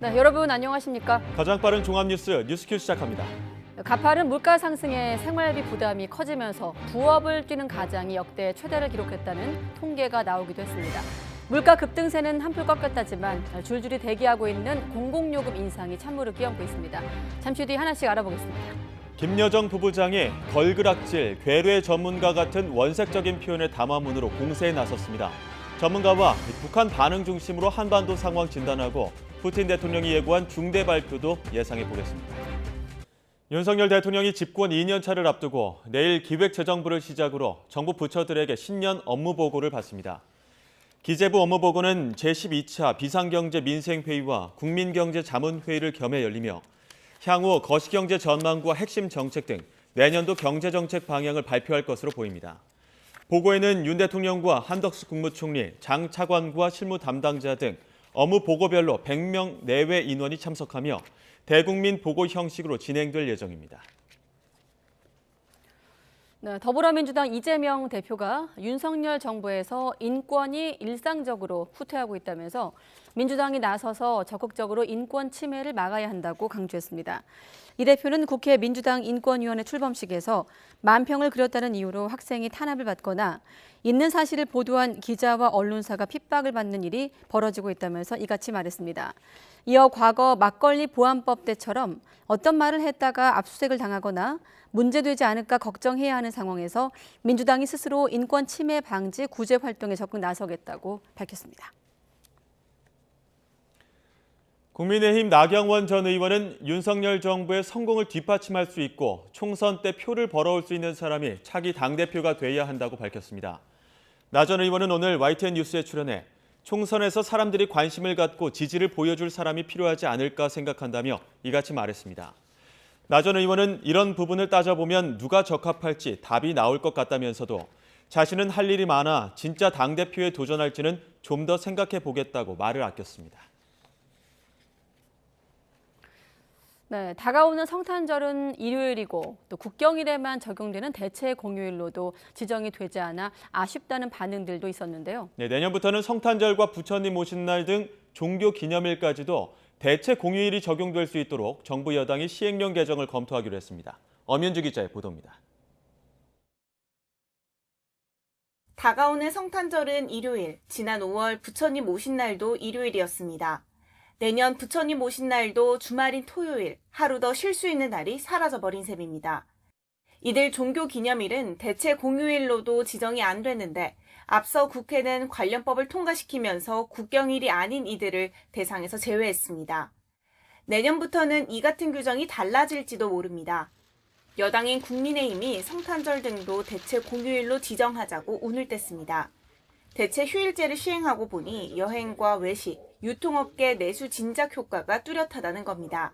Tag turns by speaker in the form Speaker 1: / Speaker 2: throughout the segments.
Speaker 1: 네, 여러분 안녕하십니까?
Speaker 2: 가장 빠른 종합뉴스 뉴스큐 시작합니다.
Speaker 1: 가파른 물가 상승에 생활비 부담이 커지면서 부업을 뛰는 가장이 역대 최대를 기록했다는 통계가 나오기도 했습니다. 물가 급등세는 한풀 꺾였다지만 줄줄이 대기하고 있는 공공요금 인상이 찬물을 끼얹고 있습니다. 잠시 뒤 하나씩 알아보겠습니다.
Speaker 2: 김여정 부부장이 걸그락질, 괴뢰 전문가 같은 원색적인 표현의 담화문으로 공세에 나섰습니다. 전문가와 북한 반응 중심으로 한반도 상황 진단하고 푸틴 대통령이 예고한 중대 발표도 예상해 보겠습니다. 윤석열 대통령이 집권 2년 차를 앞두고 내일 기획재정부를 시작으로 정부 부처들에게 신년 업무 보고를 받습니다. 기재부 업무 보고는 제12차 비상경제 민생회의와 국민경제자문회의를 겸해 열리며 향후 거시경제 전망과 핵심 정책 등 내년도 경제정책 방향을 발표할 것으로 보입니다. 보고에는 윤 대통령과 한덕수 국무총리, 장 차관과 실무 담당자 등 업무 보고별로 100명 내외 인원이 참석하며 대국민 보고 형식으로 진행될 예정입니다.
Speaker 1: 네, 더불어민주당 이재명 대표가 윤석열 정부에서 인권이 일상적으로 후퇴하고 있다면서 민주당이 나서서 적극적으로 인권 침해를 막아야 한다고 강조했습니다. 이 대표는 국회 민주당 인권위원회 출범식에서 만평을 그렸다는 이유로 학생이 탄압을 받거나 있는 사실을 보도한 기자와 언론사가 핍박을 받는 일이 벌어지고 있다면서 이같이 말했습니다. 이어 과거 막걸리 보안법 때처럼 어떤 말을 했다가 압수수색을 당하거나 문제되지 않을까 걱정해야 하는 상황에서 민주당이 스스로 인권 침해 방지 구제 활동에 적극 나서겠다고 밝혔습니다.
Speaker 2: 국민의힘 나경원 전 의원은 윤석열 정부의 성공을 뒷받침할 수 있고 총선 때 표를 벌어올 수 있는 사람이 차기 당대표가 돼야 한다고 밝혔습니다. 나 전 의원은 오늘 YTN 뉴스에 출연해 총선에서 사람들이 관심을 갖고 지지를 보여줄 사람이 필요하지 않을까 생각한다며 이같이 말했습니다. 나 전 의원은 이런 부분을 따져보면 누가 적합할지 답이 나올 것 같다면서도 자신은 할 일이 많아 진짜 당대표에 도전할지는 좀 더 생각해 보겠다고 말을 아꼈습니다.
Speaker 1: 네, 다가오는 성탄절은 일요일이고 또 국경일에만 적용되는 대체 공휴일로도 지정이 되지 않아 아쉽다는 반응들도 있었는데요.
Speaker 2: 네, 내년부터는 성탄절과 부처님 오신 날 등 종교 기념일까지도 대체 공휴일이 적용될 수 있도록 정부 여당이 시행령 개정을 검토하기로 했습니다. 엄윤주 기자의 보도입니다.
Speaker 3: 다가오는 성탄절은 일요일, 지난 5월 부처님 오신 날도 일요일이었습니다. 내년 부처님 오신 날도 주말인 토요일, 하루 더 쉴 수 있는 날이 사라져버린 셈입니다. 이들 종교 기념일은 대체 공휴일로도 지정이 안 됐는데 앞서 국회는 관련법을 통과시키면서 국경일이 아닌 이들을 대상에서 제외했습니다. 내년부터는 이 같은 규정이 달라질지도 모릅니다. 여당인 국민의힘이 성탄절 등도 대체 공휴일로 지정하자고 운을 뗐습니다. 대체 휴일제를 시행하고 보니 여행과 외식, 유통업계 내수 진작 효과가 뚜렷하다는 겁니다.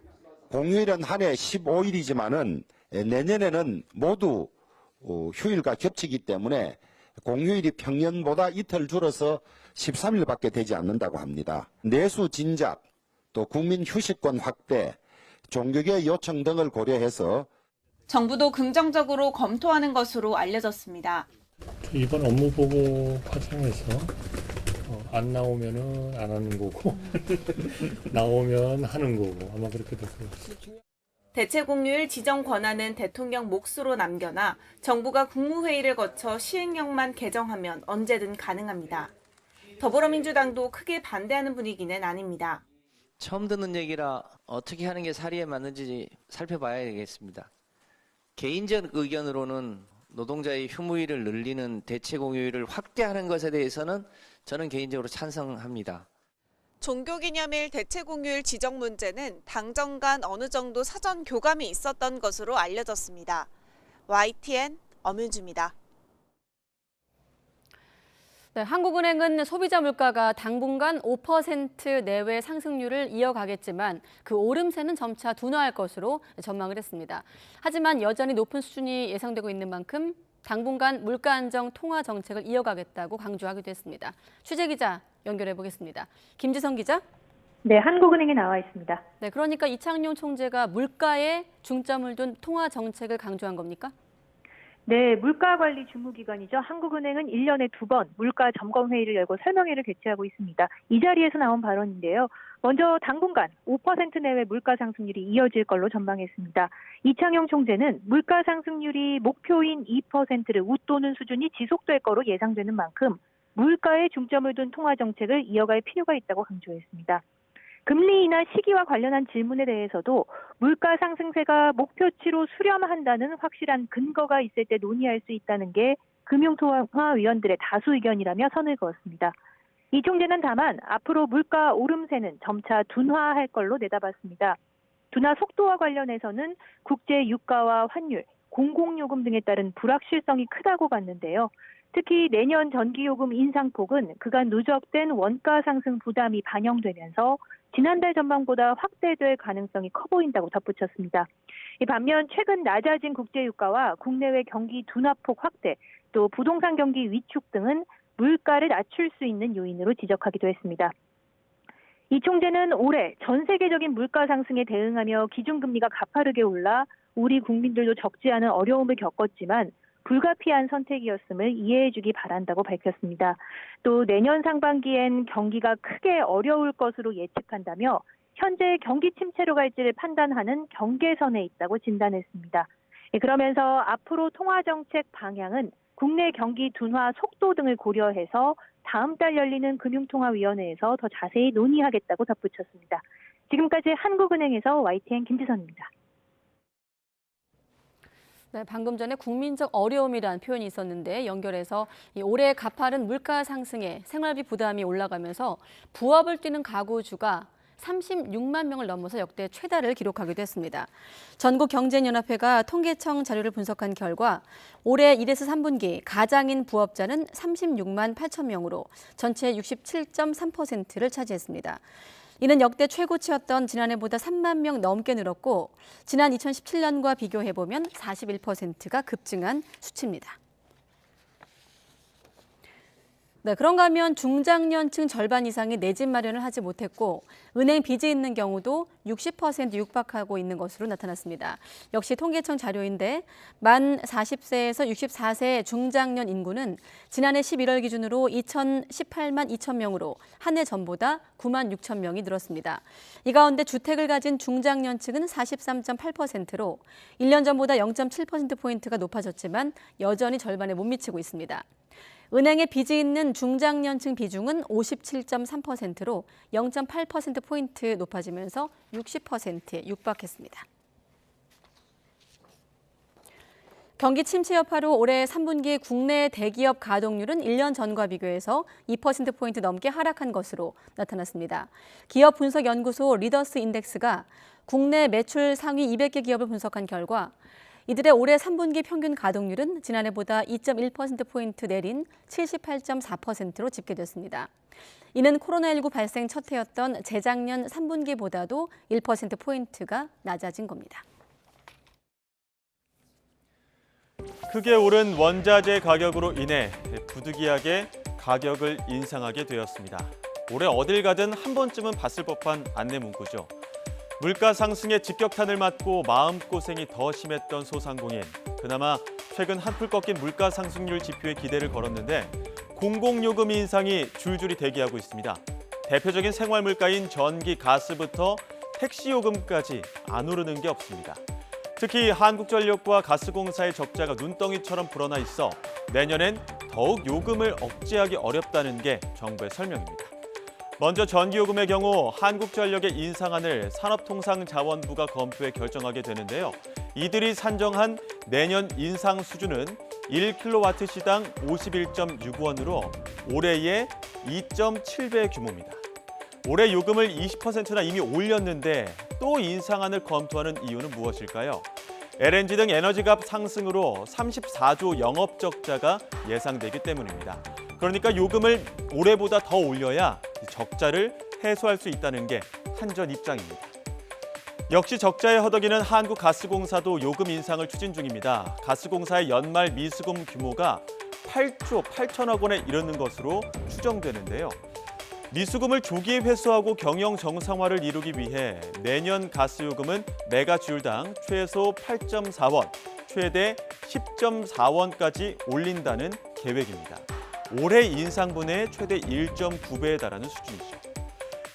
Speaker 4: 공휴일은 한 해 15일이지만은 내년에는 모두 휴일과 겹치기 때문에 공휴일이 평년보다 이틀 줄어서 13일밖에 되지 않는다고 합니다. 내수 진작, 또 국민 휴식권 확대, 종교계 요청 등을 고려해서
Speaker 3: 정부도 긍정적으로 검토하는 것으로 알려졌습니다.
Speaker 5: 이번 업무 보고 과정에서 안 나오면은 안 하는 거고 나오면 하는 거고 아마 그렇게 될 것 같습니다.
Speaker 3: 대체 공휴일 지정 권한은 대통령 몫으로 남겨놔 정부가 국무회의를 거쳐 시행령만 개정하면 언제든 가능합니다. 더불어민주당도 크게 반대하는 분위기는 아닙니다.
Speaker 6: 처음 듣는 얘기라 어떻게 하는 게 사리에 맞는지 살펴봐야 되겠습니다. 개인적 의견으로는 노동자의 휴무일을 늘리는 대체 공휴일을 확대하는 것에 대해서는 저는 개인적으로 찬성합니다.
Speaker 7: 종교기념일 대체 공휴일 지정 문제는 당정 간 어느 정도 사전 교감이 있었던 것으로 알려졌습니다. YTN 엄윤주입니다.
Speaker 1: 네, 한국은행은 소비자 물가가 당분간 5% 내외 상승률을 이어가겠지만 그 오름세는 점차 둔화할 것으로 전망을 했습니다. 하지만 여전히 높은 수준이 예상되고 있는 만큼 당분간 물가 안정 통화 정책을 이어가겠다고 강조하기도 했습니다. 취재 기자 연결해 보겠습니다. 김지성 기자.
Speaker 8: 네, 한국은행에 나와 있습니다.
Speaker 1: 네, 그러니까 이창용 총재가 물가에 중점을 둔 통화 정책을 강조한 겁니까?
Speaker 8: 네, 물가관리 주무기관이죠. 한국은행은 1년에 2번 물가 점검회의를 열고 설명회를 개최하고 있습니다. 이 자리에서 나온 발언인데요. 먼저 당분간 5% 내외 물가 상승률이 이어질 걸로 전망했습니다. 이창용 총재는 물가 상승률이 목표인 2%를 웃도는 수준이 지속될 거로 예상되는 만큼 물가에 중점을 둔 통화 정책을 이어갈 필요가 있다고 강조했습니다. 금리 인하 시기와 관련한 질문에 대해서도 물가 상승세가 목표치로 수렴한다는 확실한 근거가 있을 때 논의할 수 있다는 게 금융통화위원들의 다수 의견이라며 선을 그었습니다. 이 총재는 다만 앞으로 물가 오름세는 점차 둔화할 걸로 내다봤습니다. 둔화 속도와 관련해서는 국제 유가와 환율, 공공요금 등에 따른 불확실성이 크다고 봤는데요. 특히 내년 전기요금 인상폭은 그간 누적된 원가 상승 부담이 반영되면서 지난달 전망보다 확대될 가능성이 커 보인다고 덧붙였습니다. 반면 최근 낮아진 국제유가와 국내외 경기 둔화폭 확대, 또 부동산 경기 위축 등은 물가를 낮출 수 있는 요인으로 지적하기도 했습니다. 이 총재는 올해 전 세계적인 물가 상승에 대응하며 기준금리가 가파르게 올라 우리 국민들도 적지 않은 어려움을 겪었지만 불가피한 선택이었음을 이해해주기 바란다고 밝혔습니다. 또 내년 상반기엔 경기가 크게 어려울 것으로 예측한다며 현재 경기 침체로 갈지를 판단하는 경계선에 있다고 진단했습니다. 그러면서 앞으로 통화정책 방향은 국내 경기 둔화 속도 등을 고려해서 다음 달 열리는 금융통화위원회에서 더 자세히 논의하겠다고 덧붙였습니다. 지금까지 한국은행에서 YTN 김지선입니다.
Speaker 1: 네, 방금 전에 국민적 어려움이라는 표현이 있었는데 연결해서 올해 가파른 물가 상승에 생활비 부담이 올라가면서 부업을 뛰는 가구주가 36만 명을 넘어서 역대 최다를 기록하기도 했습니다. 전국경제연합회가 통계청 자료를 분석한 결과 올해 1에서 3분기 가장인 부업자는 36만 8천 명으로 전체 67.3%를 차지했습니다. 이는 역대 최고치였던 지난해보다 3만 명 넘게 늘었고 지난 2017년과 비교해보면 41%가 급증한 수치입니다. 네, 그런가 하면 중장년층 절반 이상이 내 집 마련을 하지 못했고 은행 빚이 있는 경우도 60% 육박하고 있는 것으로 나타났습니다. 역시 통계청 자료인데 만 40세에서 64세 중장년 인구는 지난해 11월 기준으로 2,018만 2천 명으로 한 해 전보다 9만 6천 명이 늘었습니다. 이 가운데 주택을 가진 중장년층은 43.8%로 1년 전보다 0.7%포인트가 높아졌지만 여전히 절반에 못 미치고 있습니다. 은행에 빚이 있는 중장년층 비중은 57.3%로 0.8%포인트 높아지면서 60%에 육박했습니다. 경기 침체 여파로 올해 3분기 국내 대기업 가동률은 1년 전과 비교해서 2%포인트 넘게 하락한 것으로 나타났습니다. 기업분석연구소 리더스 인덱스가 국내 매출 상위 200개 기업을 분석한 결과 이들의 올해 3분기 평균 가동률은 지난해보다 2.1%포인트 내린 78.4%로 집계됐습니다. 이는 코로나19 발생 첫 해였던 재작년 3분기보다도 1%포인트가 낮아진 겁니다.
Speaker 2: 크게 오른 원자재 가격으로 인해 부득이하게 가격을 인상하게 되었습니다. 올해 어딜 가든 한 번쯤은 봤을 법한 안내 문구죠. 물가 상승에 직격탄을 맞고 마음고생이 더 심했던 소상공인. 그나마 최근 한풀 꺾인 물가 상승률 지표에 기대를 걸었는데 공공요금 인상이 줄줄이 대기하고 있습니다. 대표적인 생활물가인 전기, 가스부터 택시요금까지 안 오르는 게 없습니다. 특히 한국전력과 가스공사의 적자가 눈덩이처럼 불어나 있어 내년엔 더욱 요금을 억제하기 어렵다는 게 정부의 설명입니다. 먼저 전기요금의 경우 한국전력의 인상안을 산업통상자원부가 검토해 결정하게 되는데요. 이들이 산정한 내년 인상 수준은 1kW시당 51.6원으로 올해의 2.7배 규모입니다. 올해 요금을 20%나 이미 올렸는데 또 인상안을 검토하는 이유는 무엇일까요? LNG 등 에너지값 상승으로 34조 영업적자가 예상되기 때문입니다. 그러니까 요금을 올해보다 더 올려야 적자를 해소할 수 있다는 게 한전 입장입니다. 역시 적자에 허덕이는 한국가스공사도 요금 인상을 추진 중입니다. 가스공사의 연말 미수금 규모가 8조 8천억 원에 이르는 것으로 추정되는데요. 미수금을 조기에 회수하고 경영 정상화를 이루기 위해 내년 가스요금은 메가주율당 최소 8.4원, 최대 10.4원까지 올린다는 계획입니다. 올해 인상분의 최대 1.9배에 달하는 수준이죠.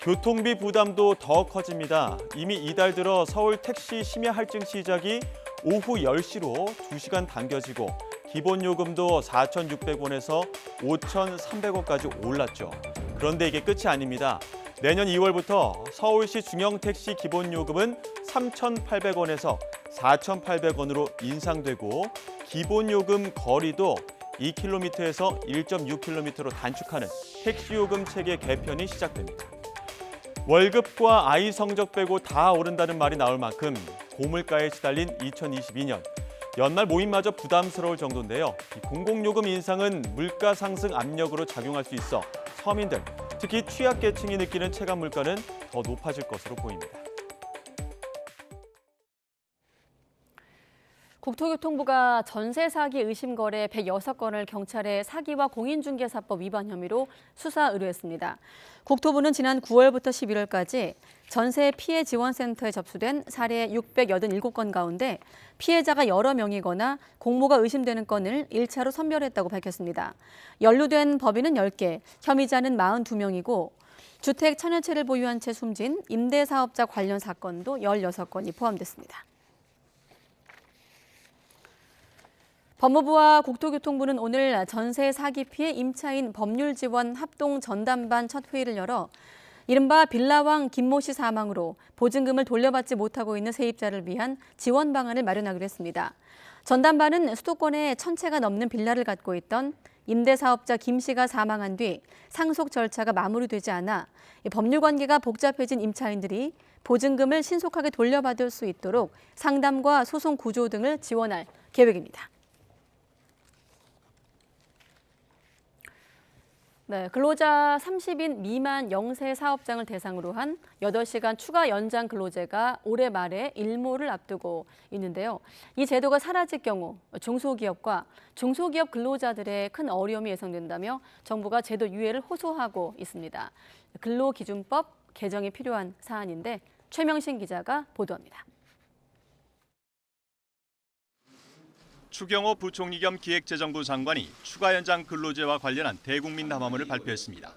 Speaker 2: 교통비 부담도 더 커집니다. 이미 이달 들어 서울 택시 심야 할증 시작이 오후 10시로 2시간 당겨지고 기본 요금도 4,600원에서 5,300원까지 올랐죠. 그런데 이게 끝이 아닙니다. 내년 2월부터 서울시 중형택시 기본 요금은 3,800원에서 4,800원으로 인상되고 기본 요금 거리도 2km에서 1.6km로 단축하는 택시 요금 체계 개편이 시작됩니다. 월급과 아이 성적 빼고 다 오른다는 말이 나올 만큼 고물가에 시달린 2022년. 연말 모임마저 부담스러울 정도인데요. 공공요금 인상은 물가 상승 압력으로 작용할 수 있어 서민들, 특히 취약계층이 느끼는 체감 물가는 더 높아질 것으로 보입니다.
Speaker 1: 국토교통부가 전세 사기 의심 거래 106건을 경찰에 사기와 공인중개사법 위반 혐의로 수사 의뢰했습니다. 국토부는 지난 9월부터 11월까지 전세 피해 지원센터에 접수된 사례 687건 가운데 피해자가 여러 명이거나 공모가 의심되는 건을 1차로 선별했다고 밝혔습니다. 연루된 법인은 10개, 혐의자는 42명이고 주택 천여 채를 보유한 채 숨진 임대사업자 관련 사건도 16건이 포함됐습니다. 법무부와 국토교통부는 오늘 전세 사기 피해 임차인 법률 지원 합동 전담반 첫 회의를 열어 이른바 빌라왕 김모 씨 사망으로 보증금을 돌려받지 못하고 있는 세입자를 위한 지원 방안을 마련하기로 했습니다. 전담반은 수도권에 1,000채가 넘는 빌라를 갖고 있던 임대사업자 김 씨가 사망한 뒤 상속 절차가 마무리되지 않아 법률 관계가 복잡해진 임차인들이 보증금을 신속하게 돌려받을 수 있도록 상담과 소송 구조 등을 지원할 계획입니다. 네, 근로자 30인 미만 영세 사업장을 대상으로 한 8시간 추가 연장 근로제가 올해 말에 일몰을 앞두고 있는데요. 이 제도가 사라질 경우 중소기업과 중소기업 근로자들의 큰 어려움이 예상된다며 정부가 제도 유예를 호소하고 있습니다. 근로기준법 개정이 필요한 사안인데 최명신 기자가 보도합니다.
Speaker 9: 추경호 부총리 겸 기획재정부 장관이 추가 연장 근로제와 관련한 대국민 담화문을 발표했습니다.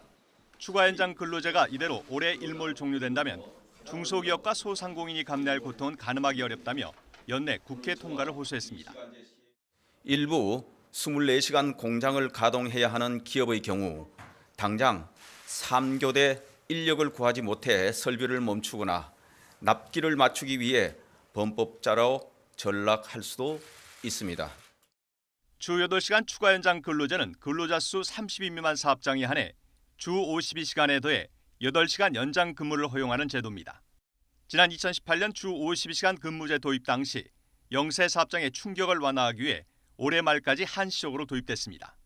Speaker 9: 추가 연장 근로제가 이대로 올해 일몰 종료된다면 중소기업과 소상공인이 감내할 고통은 가늠하기 어렵다며 연내 국회 통과를 호소했습니다.
Speaker 10: 일부 24시간 공장을 가동해야 하는 기업의 경우 당장 3교대 인력을 구하지 못해 설비를 멈추거나 납기를 맞추기 위해 범법자로 전락할 수도 있습니다.
Speaker 9: 주 8시간 추가 연장 근로제는 근로자 수 30인 미만 사업장에 한해 주 52시간에 더해 8시간 연장 근무를 허용하는 제도입니다. 지난 2018년 주 52시간 근무제 도입 당시 영세 사업장의 충격을 완화하기 위해 올해 말까지 한시적으로 도입됐습니다.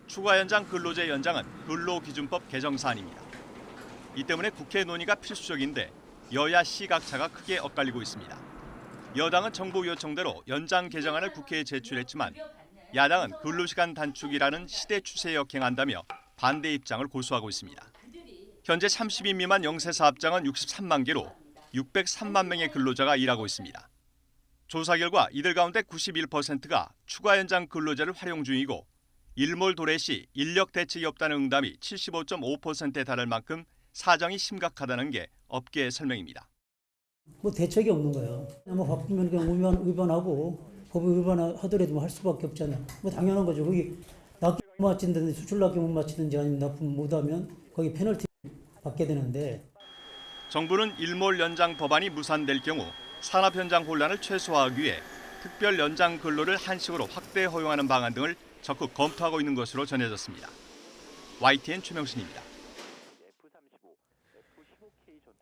Speaker 9: 추가 연장 근로제 연장은 근로기준법 개정 사안입니다. 이 때문에 국회 논의가 필수적인데 여야 시각차가 크게 엇갈리고 있습니다. 여당은 정부 요청대로 연장 개정안을 국회에 제출했지만 야당은 근로시간 단축이라는 시대 추세에 역행한다며 반대 입장을 고수하고 있습니다. 현재 30인 미만 영세사업장은 63만 개로 603만 명의 근로자가 일하고 있습니다. 조사 결과 이들 가운데 91%가 추가 연장 근로제를 활용 중이고 일몰 도래 시 인력 대책이 없다는 응답이 75.5%에 달할 만큼 사정이 심각하다는 게 업계의 설명입니다.
Speaker 11: 뭐 대책이 없는 거예요. 뭐 바쁘면 그냥 위반하고 법을 위반하더라도 뭐 할 수밖에 없잖아요. 뭐 당연한 거죠. 거기 납기 못 마치든지 수출 납기 못 마치든지 아니면 납품 못하면 거기 페널티 받게 되는데.
Speaker 9: 정부는 일몰 연장 법안이 무산될 경우 산업 현장 혼란을 최소화하기 위해 특별 연장 근로를 한식으로 확대 허용하는 방안 등을 적극 검토하고 있는 것으로 전해졌습니다. YTN 최명신입니다.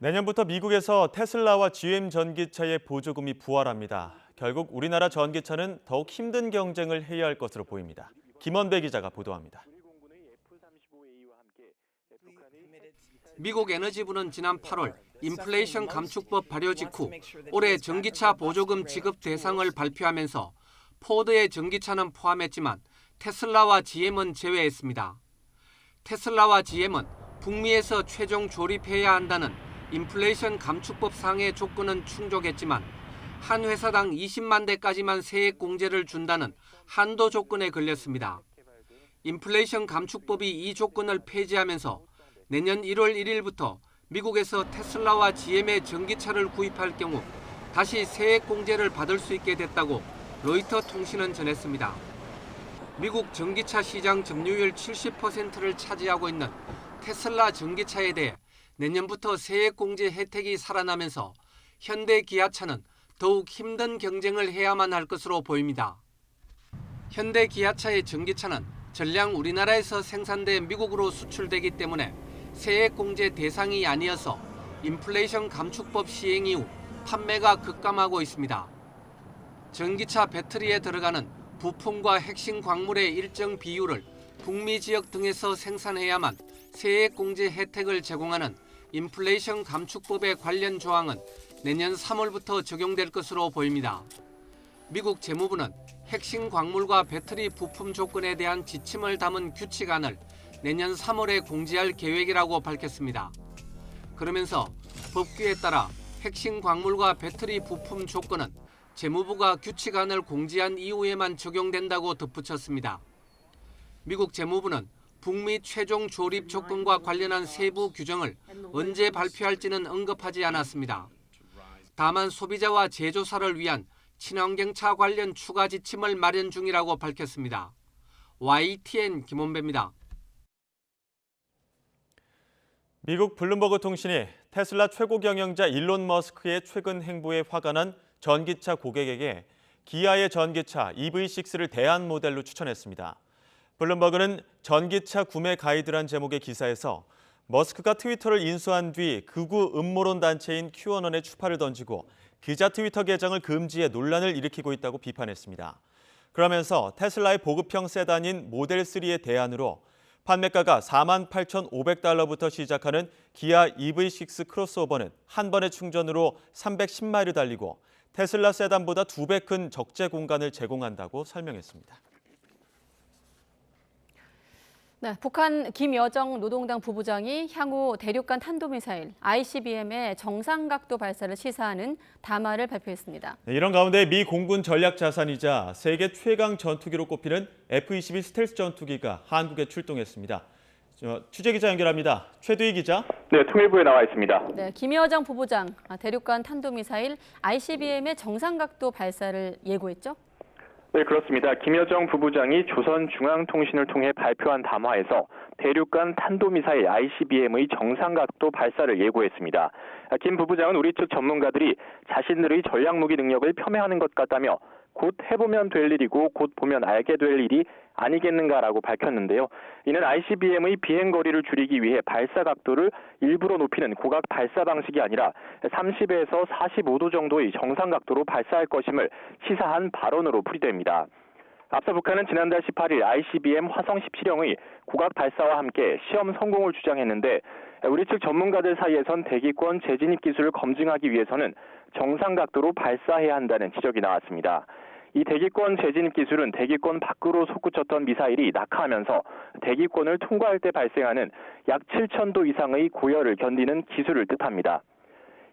Speaker 2: 내년부터 미국에서 테슬라와 GM 전기차의 보조금이 부활합니다. 결국 우리나라 전기차는 더욱 힘든 경쟁을 해야 할 것으로 보입니다. 김원배 기자가 보도합니다.
Speaker 12: 미국 에너지부는 지난 8월 인플레이션 감축법 발효 직후 올해 전기차 보조금 지급 대상을 발표하면서 포드의 전기차는 포함했지만 테슬라와 GM은 제외했습니다. 테슬라와 GM은 북미에서 최종 조립해야 한다는 인플레이션 감축법 상의 조건은 충족했지만 한 회사당 20만 대까지만 세액 공제를 준다는 한도 조건에 걸렸습니다. 인플레이션 감축법이 이 조건을 폐지하면서 내년 1월 1일부터 미국에서 테슬라와 GM의 전기차를 구입할 경우 다시 세액 공제를 받을 수 있게 됐다고 로이터 통신은 전했습니다. 미국 전기차 시장 점유율 70%를 차지하고 있는 테슬라 전기차에 대해 내년부터 세액 공제 혜택이 살아나면서 현대 기아차는 더욱 힘든 경쟁을 해야만 할 것으로 보입니다. 현대 기아차의 전기차는 전량 우리나라에서 생산돼 미국으로 수출되기 때문에 세액 공제 대상이 아니어서 인플레이션 감축법 시행 이후 판매가 급감하고 있습니다. 전기차 배터리에 들어가는 부품과 핵심 광물의 일정 비율을 북미 지역 등에서 생산해야만 세액 공제 혜택을 제공하는 인플레이션 감축법의 관련 조항은 내년 3월부터 적용될 것으로 보입니다. 미국 재무부는 핵심 광물과 배터리 부품 조건에 대한 지침을 담은 규칙안을 내년 3월에 공지할 계획이라고 밝혔습니다. 그러면서 법규에 따라 핵심 광물과 배터리 부품 조건은 재무부가 규칙안을 공지한 이후에만 적용된다고 덧붙였습니다. 미국 재무부는 북미 최종 조립 조건과 관련한 세부 규정을 언제 발표할지는 언급하지 않았습니다. 다만 소비자와 제조사를 위한 친환경차 관련 추가 지침을 마련 중이라고 밝혔습니다. YTN 김원배입니다.
Speaker 2: 미국 블룸버그 통신이 테슬라 최고 경영자 일론 머스크의 최근 행보에 화가 난 전기차 고객에게 기아의 전기차 EV6를 대안 모델로 추천했습니다. 블룸버그는 전기차 구매 가이드란 제목의 기사에서 머스크가 트위터를 인수한 뒤 극우 음모론 단체인 QAnon에 추파를 던지고 기자 트위터 계정을 금지해 논란을 일으키고 있다고 비판했습니다. 그러면서 테슬라의 보급형 세단인 모델3의 대안으로 판매가가 48,500달러부터 시작하는 기아 EV6 크로스오버는 한 번의 충전으로 310마일을 달리고 테슬라 세단보다 2배 큰 적재 공간을 제공한다고 설명했습니다.
Speaker 1: 네, 북한 김여정 노동당 부부장이 향후 대륙간 탄도미사일 ICBM의 정상각도 발사를 시사하는 담화를 발표했습니다.
Speaker 2: 네, 이런 가운데 미 공군 전략 자산이자 세계 최강 전투기로 꼽히는 F-22 스텔스 전투기가 한국에 출동했습니다. 취재 기자 연결합니다. 최두희 기자.
Speaker 13: 네, 통일부에 나와 있습니다.
Speaker 1: 네, 김여정 부부장 대륙간 탄도미사일 ICBM의 정상각도 발사를 예고했죠?
Speaker 13: 네, 그렇습니다. 김여정 부부장이 조선중앙통신을 통해 발표한 담화에서 대륙간 탄도미사일 ICBM의 정상각도 발사를 예고했습니다. 김 부부장은 우리 측 전문가들이 자신들의 전략무기 능력을 폄훼하는 것 같다며 곧 해보면 될 일이고 곧 보면 알게 될 일이 아니겠는가라고 밝혔는데요. 이는 ICBM의 비행거리를 줄이기 위해 발사 각도를 일부러 높이는 고각 발사 방식이 아니라 30에서 45도 정도의 정상 각도로 발사할 것임을 시사한 발언으로 풀이됩니다. 앞서 북한은 지난달 18일 ICBM 화성 17형의 고각 발사와 함께 시험 성공을 주장했는데 우리 측 전문가들 사이에선 대기권 재진입 기술을 검증하기 위해서는 정상 각도로 발사해야 한다는 지적이 나왔습니다. 이 대기권 재진입 기술은 대기권 밖으로 솟구쳤던 미사일이 낙하하면서 대기권을 통과할 때 발생하는 약 7,000도 이상의 고열을 견디는 기술을 뜻합니다.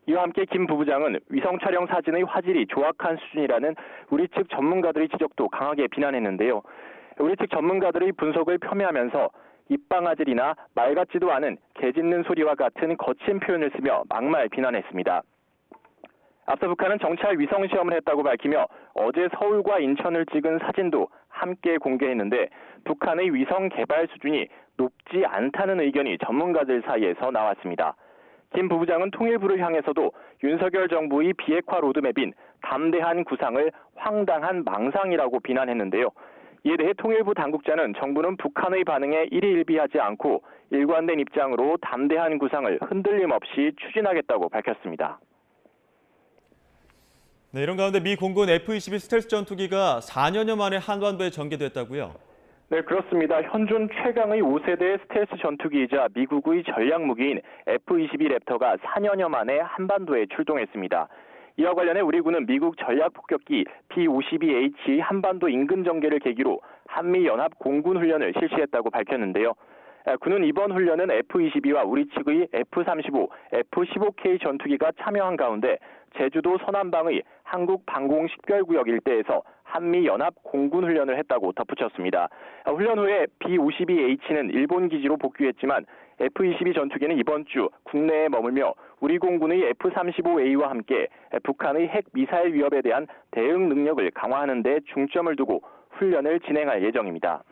Speaker 13: 이와 함께 김 부부장은 위성 촬영 사진의 화질이 조악한 수준이라는 우리 측 전문가들의 지적도 강하게 비난했는데요. 우리 측 전문가들의 분석을 폄훼하면서 입방아질이나 말 같지도 않은 개 짖는 소리와 같은 거친 표현을 쓰며 막말 비난했습니다. 앞서 북한은 정찰 위성 시험을 했다고 밝히며 어제 서울과 인천을 찍은 사진도 함께 공개했는데 북한의 위성 개발 수준이 높지 않다는 의견이 전문가들 사이에서 나왔습니다. 김 부부장은 통일부를 향해서도 윤석열 정부의 비핵화 로드맵인 담대한 구상을 황당한 망상이라고 비난했는데요. 이에 대해 통일부 당국자는 정부는 북한의 반응에 일희일비하지 않고 일관된 입장으로 담대한 구상을 흔들림 없이 추진하겠다고 밝혔습니다.
Speaker 2: 네, 이런 가운데 미 공군 F-22 스텔스 전투기가 4년여 만에 한반도에 전개됐다고요?
Speaker 13: 네, 그렇습니다. 현존 최강의 5세대 스텔스 전투기이자 미국의 전략무기인 F-22 랩터가 4년여 만에 한반도에 출동했습니다. 이와 관련해 우리 군은 미국 전략폭격기 B-52H 한반도 인근 전개를 계기로 한미연합 공군훈련을 실시했다고 밝혔는데요. 군은 이번 훈련은 F-22와 우리 측의 F-35, F-15K 전투기가 참여한 가운데 제주도 서남방의 한국 방공식별구역 일대에서 한미연합 공군훈련을 했다고 덧붙였습니다. 훈련 후에 B-52H는 일본 기지로 복귀했지만 F-22 전투기는 이번 주 국내에 머물며 우리 공군의 F-35A와 함께 북한의 핵 미사일 위협에 대한 대응 능력을 강화하는 데 중점을 두고 훈련을 진행할 예정입니다.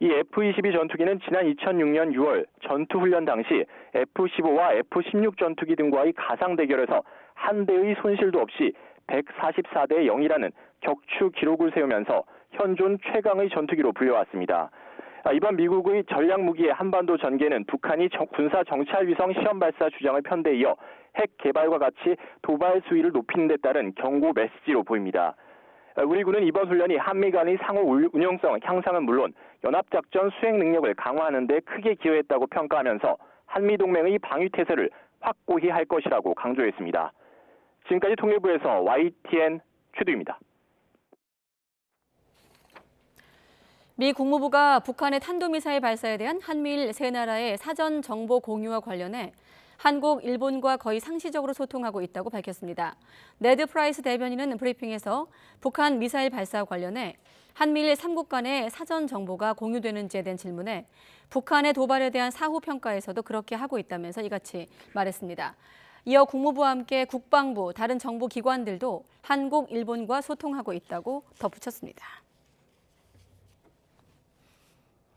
Speaker 13: 이 F-22 전투기는 지난 2006년 6월 전투훈련 당시 F-15와 F-16 전투기 등과의 가상 대결에서 한 대의 손실도 없이 144대 0이라는 격추 기록을 세우면서 현존 최강의 전투기로 불려왔습니다. 이번 미국의 전략무기의 한반도 전개는 북한이 군사 정찰 위성 시험 발사 주장을 편대 이어 핵 개발과 같이 도발 수위를 높이는 데 따른 경고 메시지로 보입니다. 우리 군은 이번 훈련이 한미 간의 상호 운용성 향상은 물론 연합작전 수행 능력을 강화하는 데 크게 기여했다고 평가하면서 한미 동맹의 방위태세를 확고히 할 것이라고 강조했습니다. 지금까지 통일부에서 YTN 최두입니다.
Speaker 1: 미 국무부가 북한의 탄도미사일 발사에 대한 한미일 세 나라의 사전 정보 공유와 관련해 한국, 일본과 거의 상시적으로 소통하고 있다고 밝혔습니다. 네드 프라이스 대변인은 브리핑에서 북한 미사일 발사와 관련해 한미일 3국 간의 사전 정보가 공유되는지에 대한 질문에 북한의 도발에 대한 사후 평가에서도 그렇게 하고 있다면서 이같이 말했습니다. 이어 국무부와 함께 국방부, 다른 정보기관들도 한국, 일본과 소통하고 있다고 덧붙였습니다.